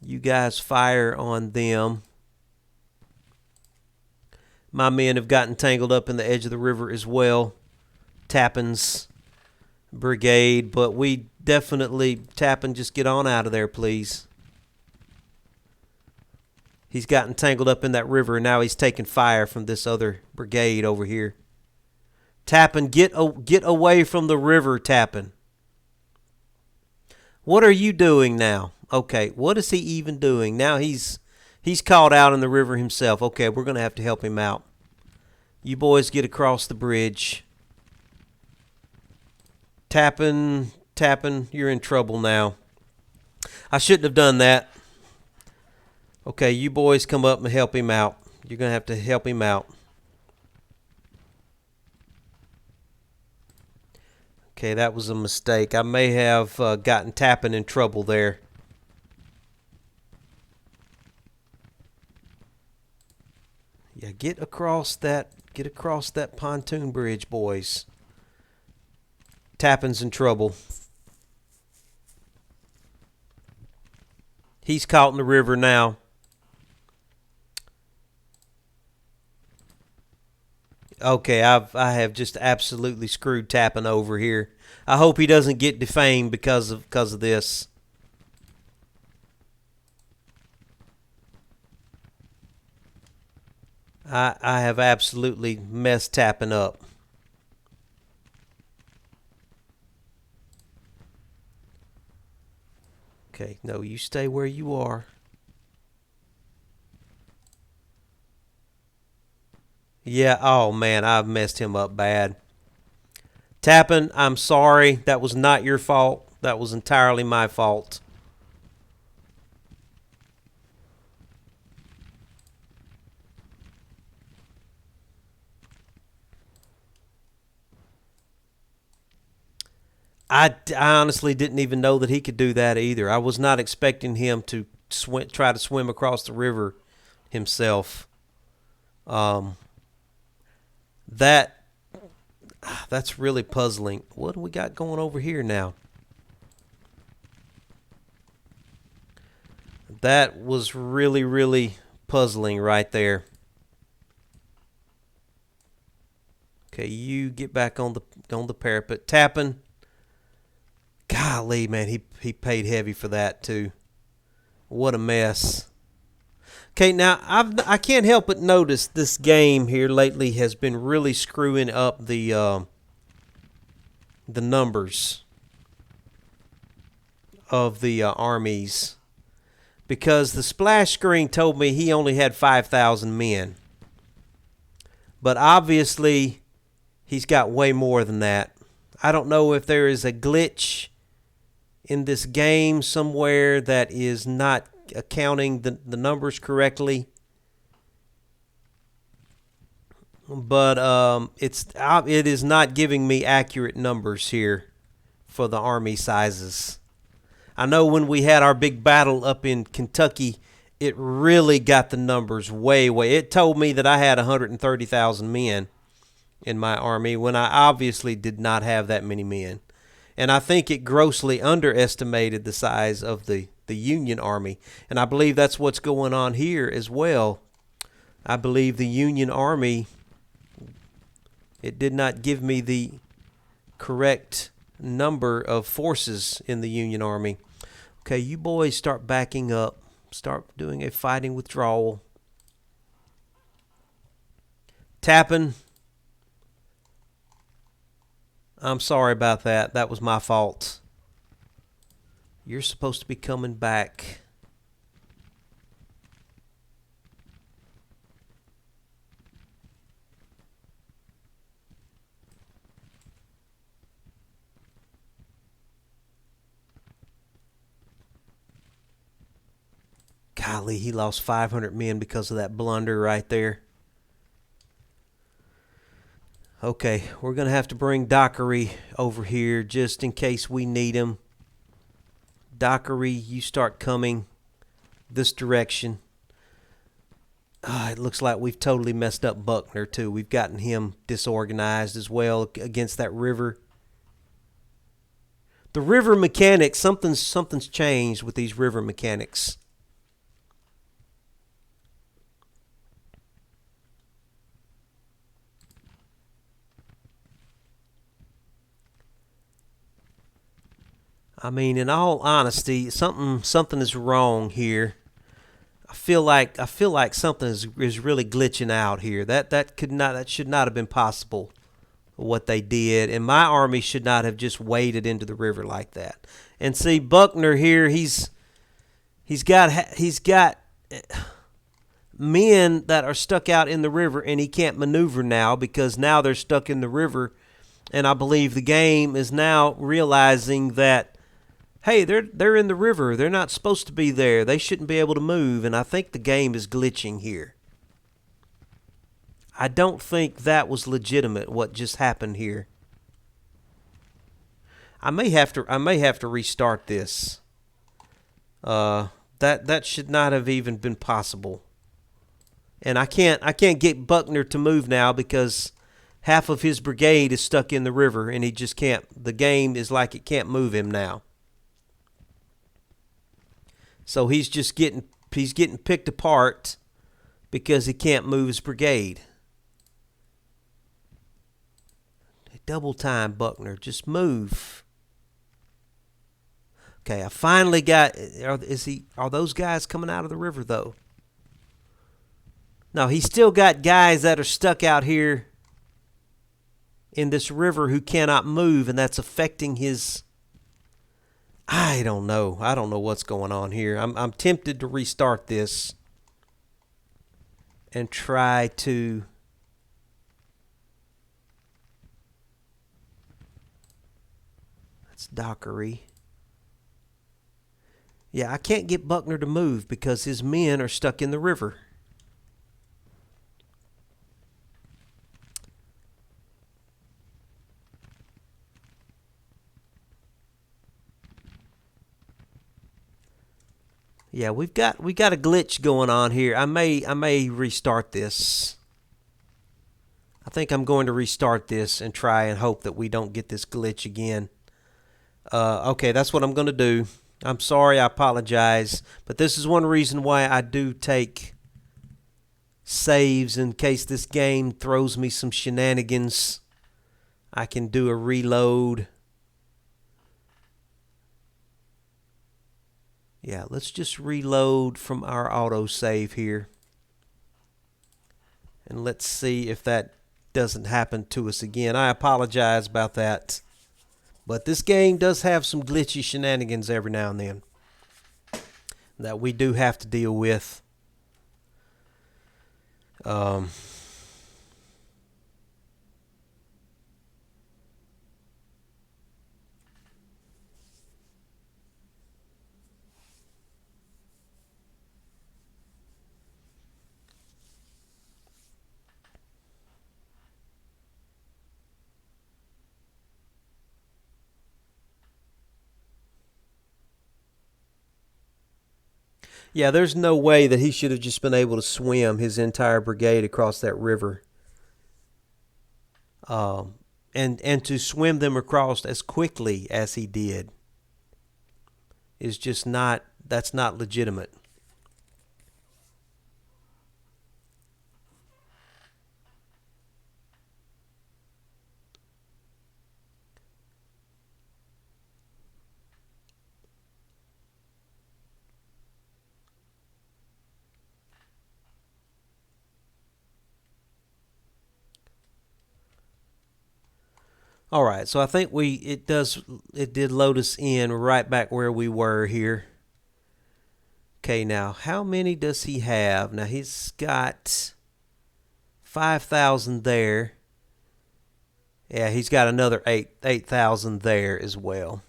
[SPEAKER 1] You guys fire on them. My men have gotten tangled up in the edge of the river as well. Tappan's brigade, but we definitely, Tappan, just get on out of there, please. He's gotten tangled up in that river, and now he's taking fire from this other brigade over here. Tappan, get away from the river, Tappan. What are you doing now? Okay, what is he even doing? Now he's caught out in the river himself. Okay, we're going to have to help him out. You boys get across the bridge. Tappan, you're in trouble now. I shouldn't have done that. Okay, you boys come up and help him out. You're going to have to help him out. Okay, that was a mistake. I may have gotten Tappan in trouble there. Yeah, get across that pontoon bridge, boys. Tappan's in trouble. He's caught in the river now. Okay, I have just absolutely screwed Tappan over here. I hope he doesn't get defamed because of this. I have absolutely messed Tappan up. Okay, no, you stay where you are. Yeah, oh man, I've messed him up bad. Tappan, I'm sorry. That was not your fault. That was entirely my fault. I honestly didn't even know that he could do that either. I was not expecting him to try to swim across the river himself. That's really puzzling. What do we got going over here now? That was really, really puzzling right there. Okay, you get back on the parapet. Tappan. Golly, man, he paid heavy for that too. What a mess. Okay, now I can't help but notice this game here lately has been really screwing up the numbers. of the armies, because the splash screen told me he only had 5,000 men. But obviously, he's got way more than that. I don't know if there is a glitch in this game somewhere that is not accounting the numbers correctly. But it is not giving me accurate numbers here for the army sizes. I know when we had our big battle up in Kentucky, it really got the numbers way. It told me that I had 130,000 men in my army when I obviously did not have that many men. And I think it grossly underestimated the size of the Union Army. And I believe that's what's going on here as well. I believe the Union Army, it did not give me the correct number of forces in the Union Army. Okay, you boys start backing up. Start doing a fighting withdrawal. Tapping. I'm sorry about that. That was my fault. You're supposed to be coming back. Golly, he lost 500 men because of that blunder right there. Okay, we're going to have to bring Dockery over here just in case we need him. Dockery, you start coming this direction. It looks like we've totally messed up Buckner, too. We've gotten him disorganized as well against that river. The river mechanics, something's changed with these river mechanics. I mean, in all honesty, something is wrong here. I feel like something is really glitching out here. That should not have been possible. What they did, and my army should not have just waded into the river like that. And see, Buckner here, he's got men that are stuck out in the river, and he can't maneuver now because now they're stuck in the river. And I believe the game is now realizing that, hey, they're in the river. They're not supposed to be there. They shouldn't be able to move. And I think the game is glitching here. I don't think that was legitimate, what just happened here. I may have to restart this. That should not have even been possible. And I can't get Buckner to move now because half of his brigade is stuck in the river and he just can't. The game is like it can't move him now. So he's getting picked apart because he can't move his brigade. Double time, Buckner. Just move. Okay, I finally got. Are those guys coming out of the river though? No, he's still got guys that are stuck out here in this river who cannot move, and that's affecting his. I don't know. I don't know what's going on here. I'm tempted to restart this and try to. That's Dockery. Yeah, I can't get Buckner to move because his men are stuck in the river. Yeah, we got a glitch going on here. I may restart this. I think I'm going to restart this and try and hope that we don't get this glitch again. Okay, that's what I'm going to do. I'm sorry, I apologize, but this is one reason why I do take saves in case this game throws me some shenanigans. I can do a reload. Yeah, let's just reload from our autosave here. And let's see if that doesn't happen to us again. I apologize about that. But this game does have some glitchy shenanigans every now and then that we do have to deal with. Um, yeah, there's no way that he should have just been able to swim his entire brigade across that river. Um, and to swim them across as quickly as he did is just not, that's not legitimate. All right, so I think it did load us in right back where we were here. Okay, now how many does he have? Now he's got 5,000 there. Yeah, he's got another 8,000 there as well.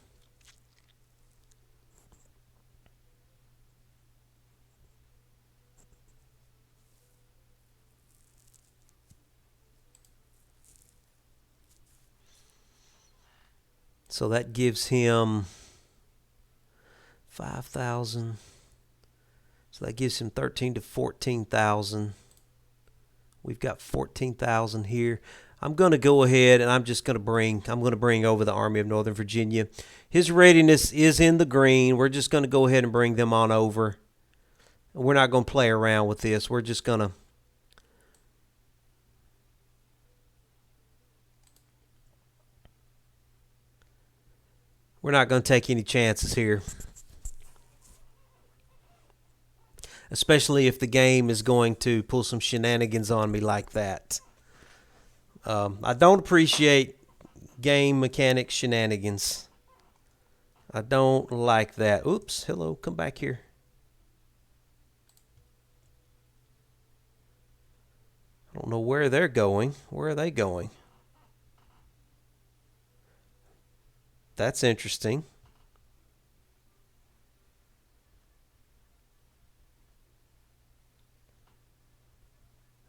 [SPEAKER 1] So that gives him 5,000. So that gives him 13 to 14,000. We've got 14,000 here. I'm going to go ahead and I'm going to bring over the Army of Northern Virginia. His readiness is in the green. We're just going to go ahead and bring them on over. We're not going to play around with this. We're just going to We're not going to take any chances here. Especially if the game is going to pull some shenanigans on me like that. I don't appreciate game mechanic shenanigans. I don't like that. Oops, hello, come back here. I don't know where they're going. Where are they going? That's interesting.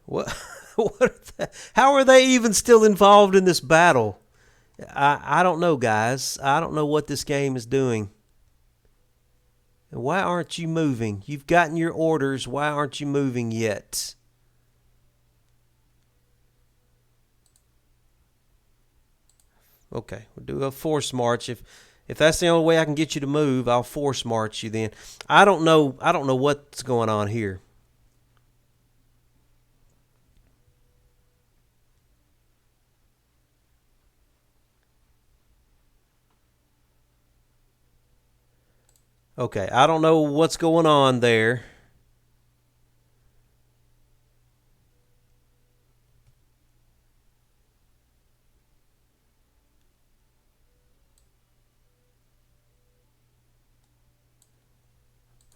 [SPEAKER 1] What? How are they even still involved in this battle? I don't know, guys. I don't know what this game is doing. Why aren't you moving? You've gotten your orders. Why aren't you moving yet? Okay, we'll do a force march. If that's the only way I can get you to move, I'll force march you then. I don't know what's going on here. Okay, I don't know what's going on there.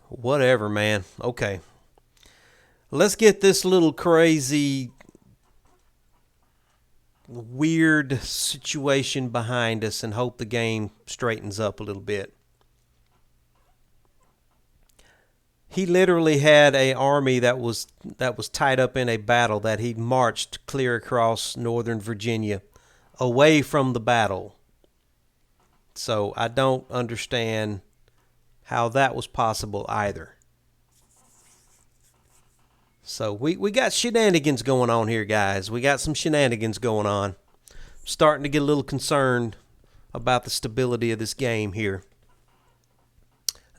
[SPEAKER 1] Whatever, man. Okay. Let's get this little crazy, weird situation behind us and hope the game straightens up a little bit. He literally had an army that was tied up in a battle that he marched clear across northern Virginia away from the battle. So I don't understand how that was possible either. So we got shenanigans going on here, guys. We got some shenanigans going on. I'm starting to get a little concerned about the stability of this game here.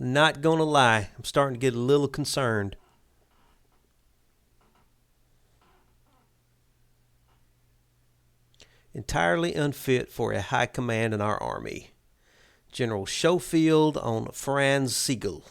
[SPEAKER 1] Not gonna lie, I'm starting to get a little concerned. Entirely unfit for a high command in our army. General Schofield on Franz Siegel.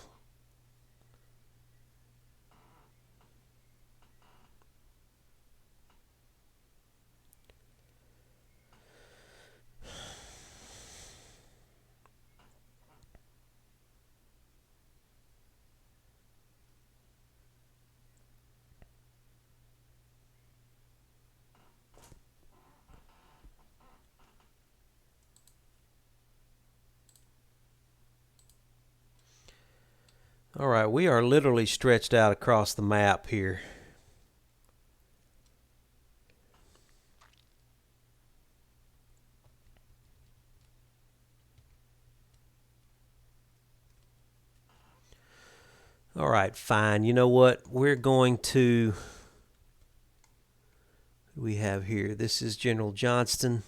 [SPEAKER 1] All right, we are literally stretched out across the map here. All right, fine. You know what? We're going to... Who do we have here? This is General Johnston.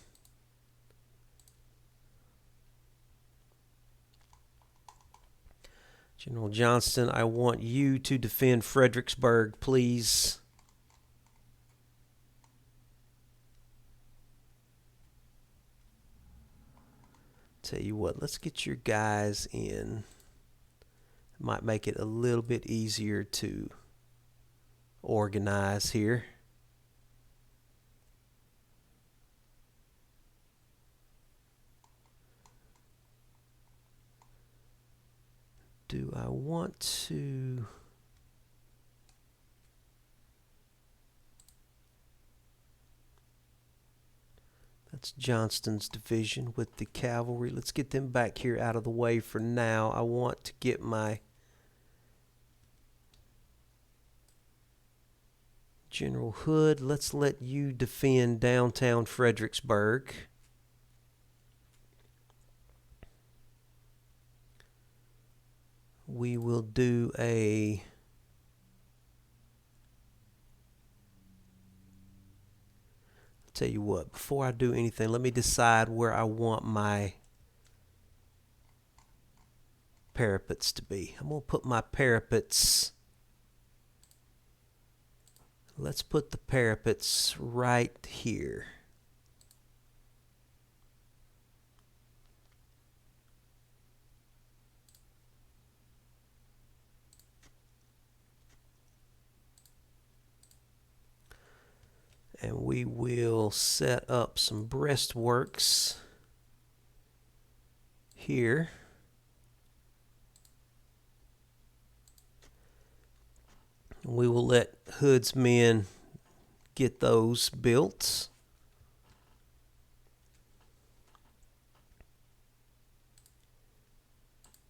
[SPEAKER 1] General Johnston, I want you to defend Fredericksburg, please. Tell you what, let's get your guys in. Might make it a little bit easier to organize here. Do I want to... That's Johnston's division with the cavalry. Let's get them back here out of the way for now. I want to get my General Hood. Let's let you defend downtown Fredericksburg. We will do a... Tell you what, before I do anything, let me decide where I want my parapets to be. I'm going to put my parapets... Let's put the parapets right here. And we will set up some breastworks here. We will let Hood's men get those built.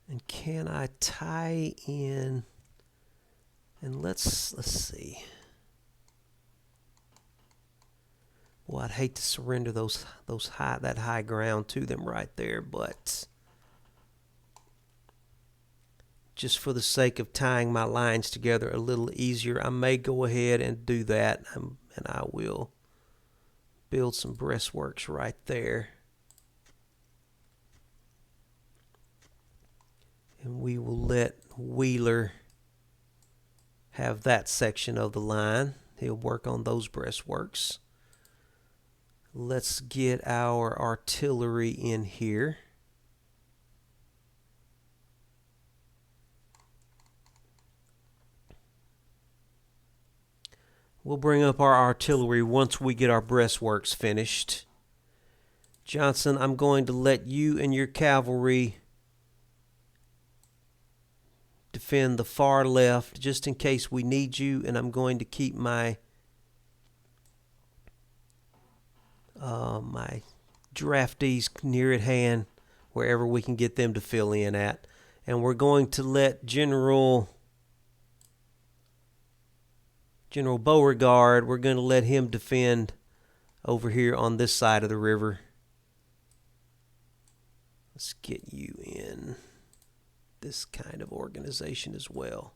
[SPEAKER 1] And can I tie in? And let's see. Well, I'd hate to surrender that high ground to them right there, but just for the sake of tying my lines together a little easier, I may go ahead and do that, and I will build some breastworks right there. And we will let Wheeler have that section of the line. He'll work on those breastworks. Let's get our artillery in here. We'll bring up our artillery once we get our breastworks finished. Johnson, I'm going to let you and your cavalry defend the far left just in case we need you, and I'm going to keep my my draftees near at hand wherever we can get them to fill in at. And we're going to let General Beauregard, we're going to let him defend over here on this side of the river. Let's get you in this kind of organization as well.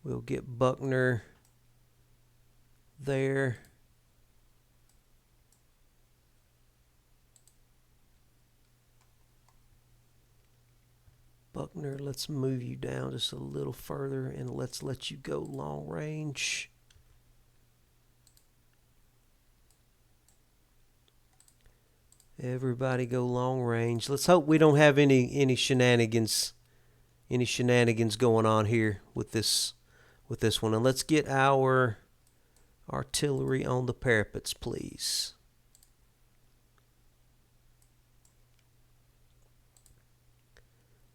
[SPEAKER 1] We'll get Buckner there. Buckner, let's move you down just a little further and let's let you go long range. Everybody go long range. Let's hope we don't have any shenanigans going on here with this one. And let's get our artillery on the parapets, please.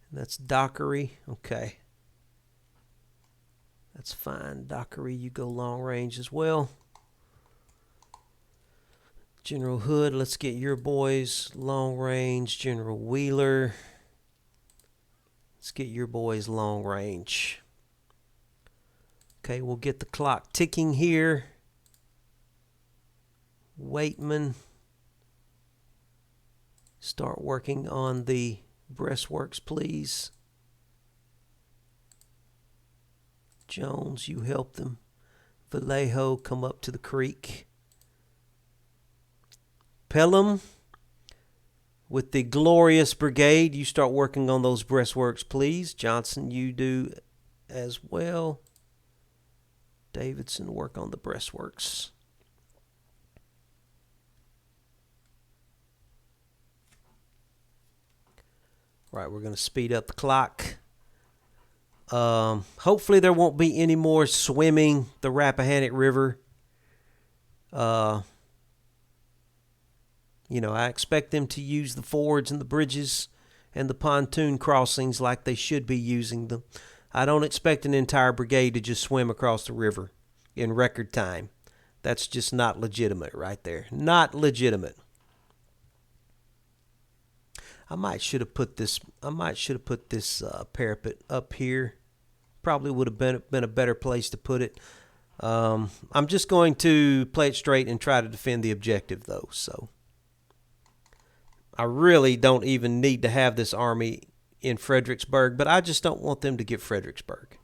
[SPEAKER 1] And that's Dockery. Okay. That's fine. Dockery, you go long range as well. General Hood, let's get your boys long range. General Wheeler, let's get your boys long range. Okay, we'll get the clock ticking here. Waitman, start working on the breastworks, please. Jones, you help them. Vallejo, come up to the creek. Pelham, with the glorious brigade, you start working on those breastworks, please. Johnson, you do as well. Davidson, work on the breastworks. Right, we're going to speed up the clock. Hopefully there won't be any more swimming the Rappahannock River. I expect them to use the fords and the bridges and the pontoon crossings like they should be using them. I don't expect an entire brigade to just swim across the river in record time. That's just not legitimate right there. Not legitimate. I might should have put this parapet up here. Probably would have been a better place to put it. I'm just going to play it straight and try to defend the objective, though. So I really don't even need to have this army in Fredericksburg, but I just don't want them to get Fredericksburg.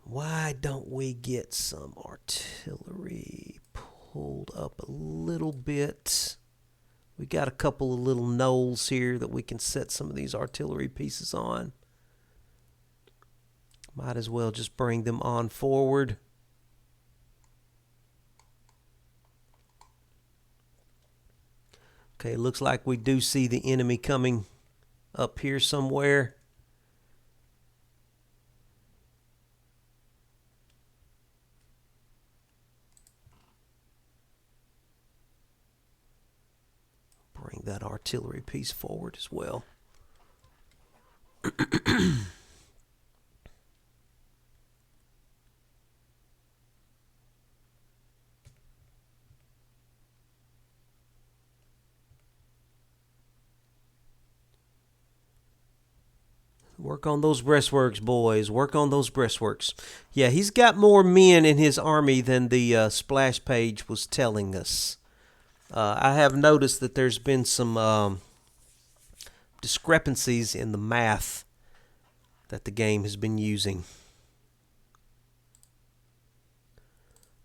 [SPEAKER 1] Why don't we get some artillery pulled up a little bit? We got a couple of little knolls here that we can set some of these artillery pieces on. Might as well just bring them on forward. Okay, looks like we do see the enemy coming up here somewhere. Bring that artillery piece forward as well. Work on those breastworks, boys. Work on those breastworks. Yeah, he's got more men in his army than the splash page was telling us. I have noticed that there's been some discrepancies in the math that the game has been using.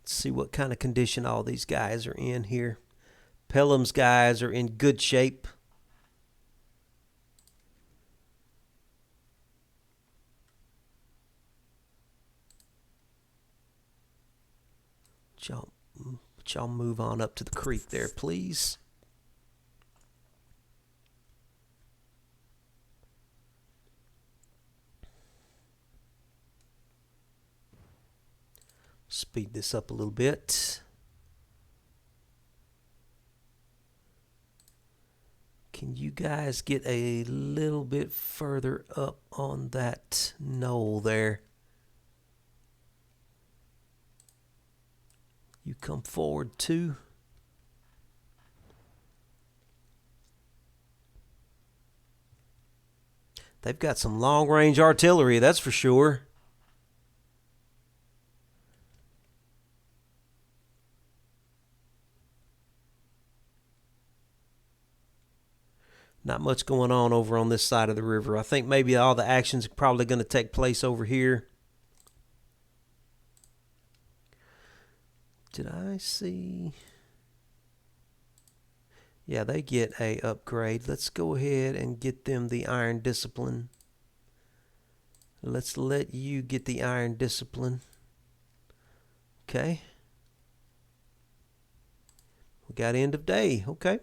[SPEAKER 1] Let's see what kind of condition all these guys are in here. Pelham's guys are in good shape. Y'all move on up to the creek there, please. Speed this up a little bit. Can you guys get a little bit further up on that knoll there? You come forward too. They've got some long-range artillery, that's for sure. Not much going on over on this side of the river. I think maybe all the action's probably going to take place over here. Did I see? Yeah, they get a upgrade. Let's go ahead and get them the Iron Discipline. Let's let you get the Iron Discipline. Okay. We got end of day. Okay.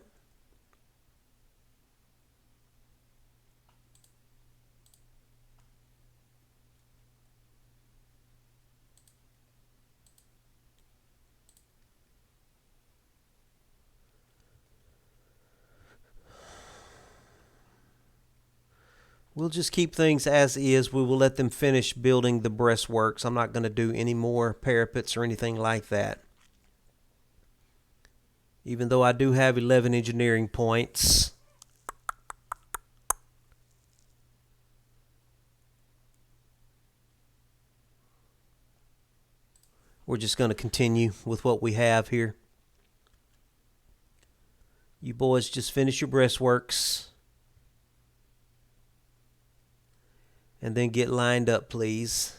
[SPEAKER 1] We'll just keep things as is. We will let them finish building the breastworks. I'm not going to do any more parapets or anything like that. even though I do have 11 engineering points. We're just going to continue with what we have here. You boys just finish your breastworks. And then get lined up, please.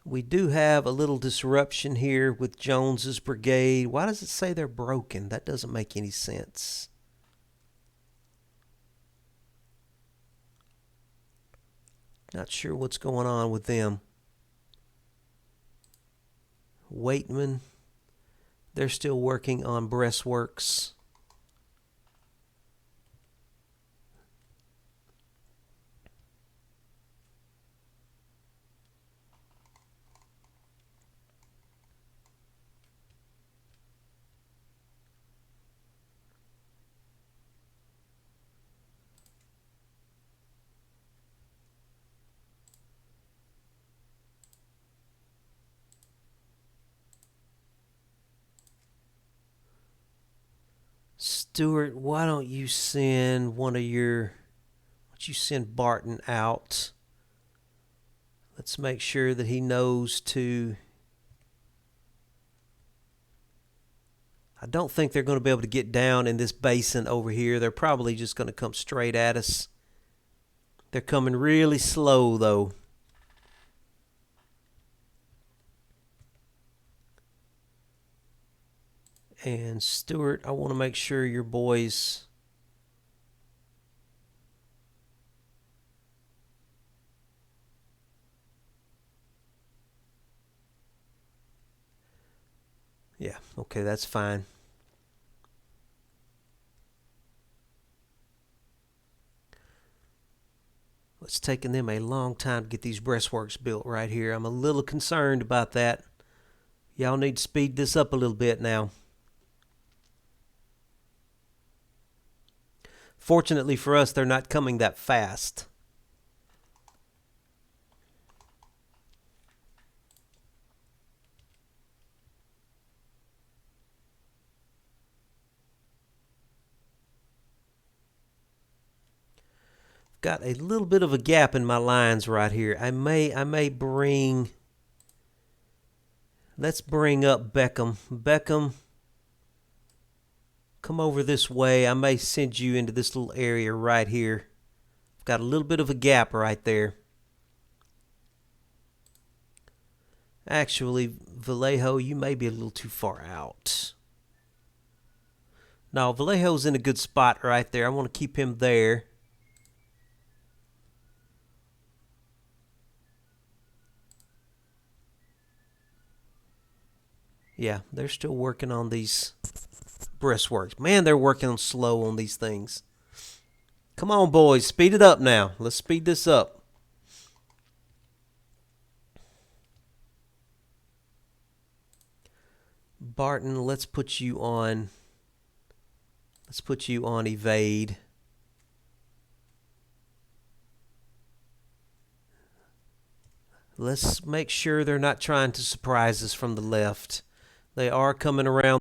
[SPEAKER 1] We do have a little disruption here with Jones's brigade. Why does it say they're broken? That doesn't make any sense. Not sure what's going on with them. Waitman, they're still working on breastworks. Stewart, why don't you send send Barton out? Let's make sure that he knows to. I don't think they're going to be able to get down in this basin over here. They're probably just going to come straight at us. They're coming really slow, though. And Stewart, I want to make sure your boys. Yeah, okay, that's fine. It's taken them a long time to get these breastworks built right here. I'm a little concerned about that. Y'all need to speed this up a little bit now. Fortunately for us, they're not coming that fast. Got a little bit of a gap in my lines right here. I may bring. Let's bring up Beckham. Beckham, come over this way. I may send you into this little area right here. Got a little bit of a gap right there. Actually, Vallejo, you may be a little too far out. No, Vallejo's in a good spot right there. I want to keep him there. Yeah, they're still working on these breastworks. Man, they're working slow on these things. Come on, boys. Speed it up now. Let's speed this up. Barton, let's put you on. Let's put you on evade. Let's make sure they're not trying to surprise us from the left. They are coming around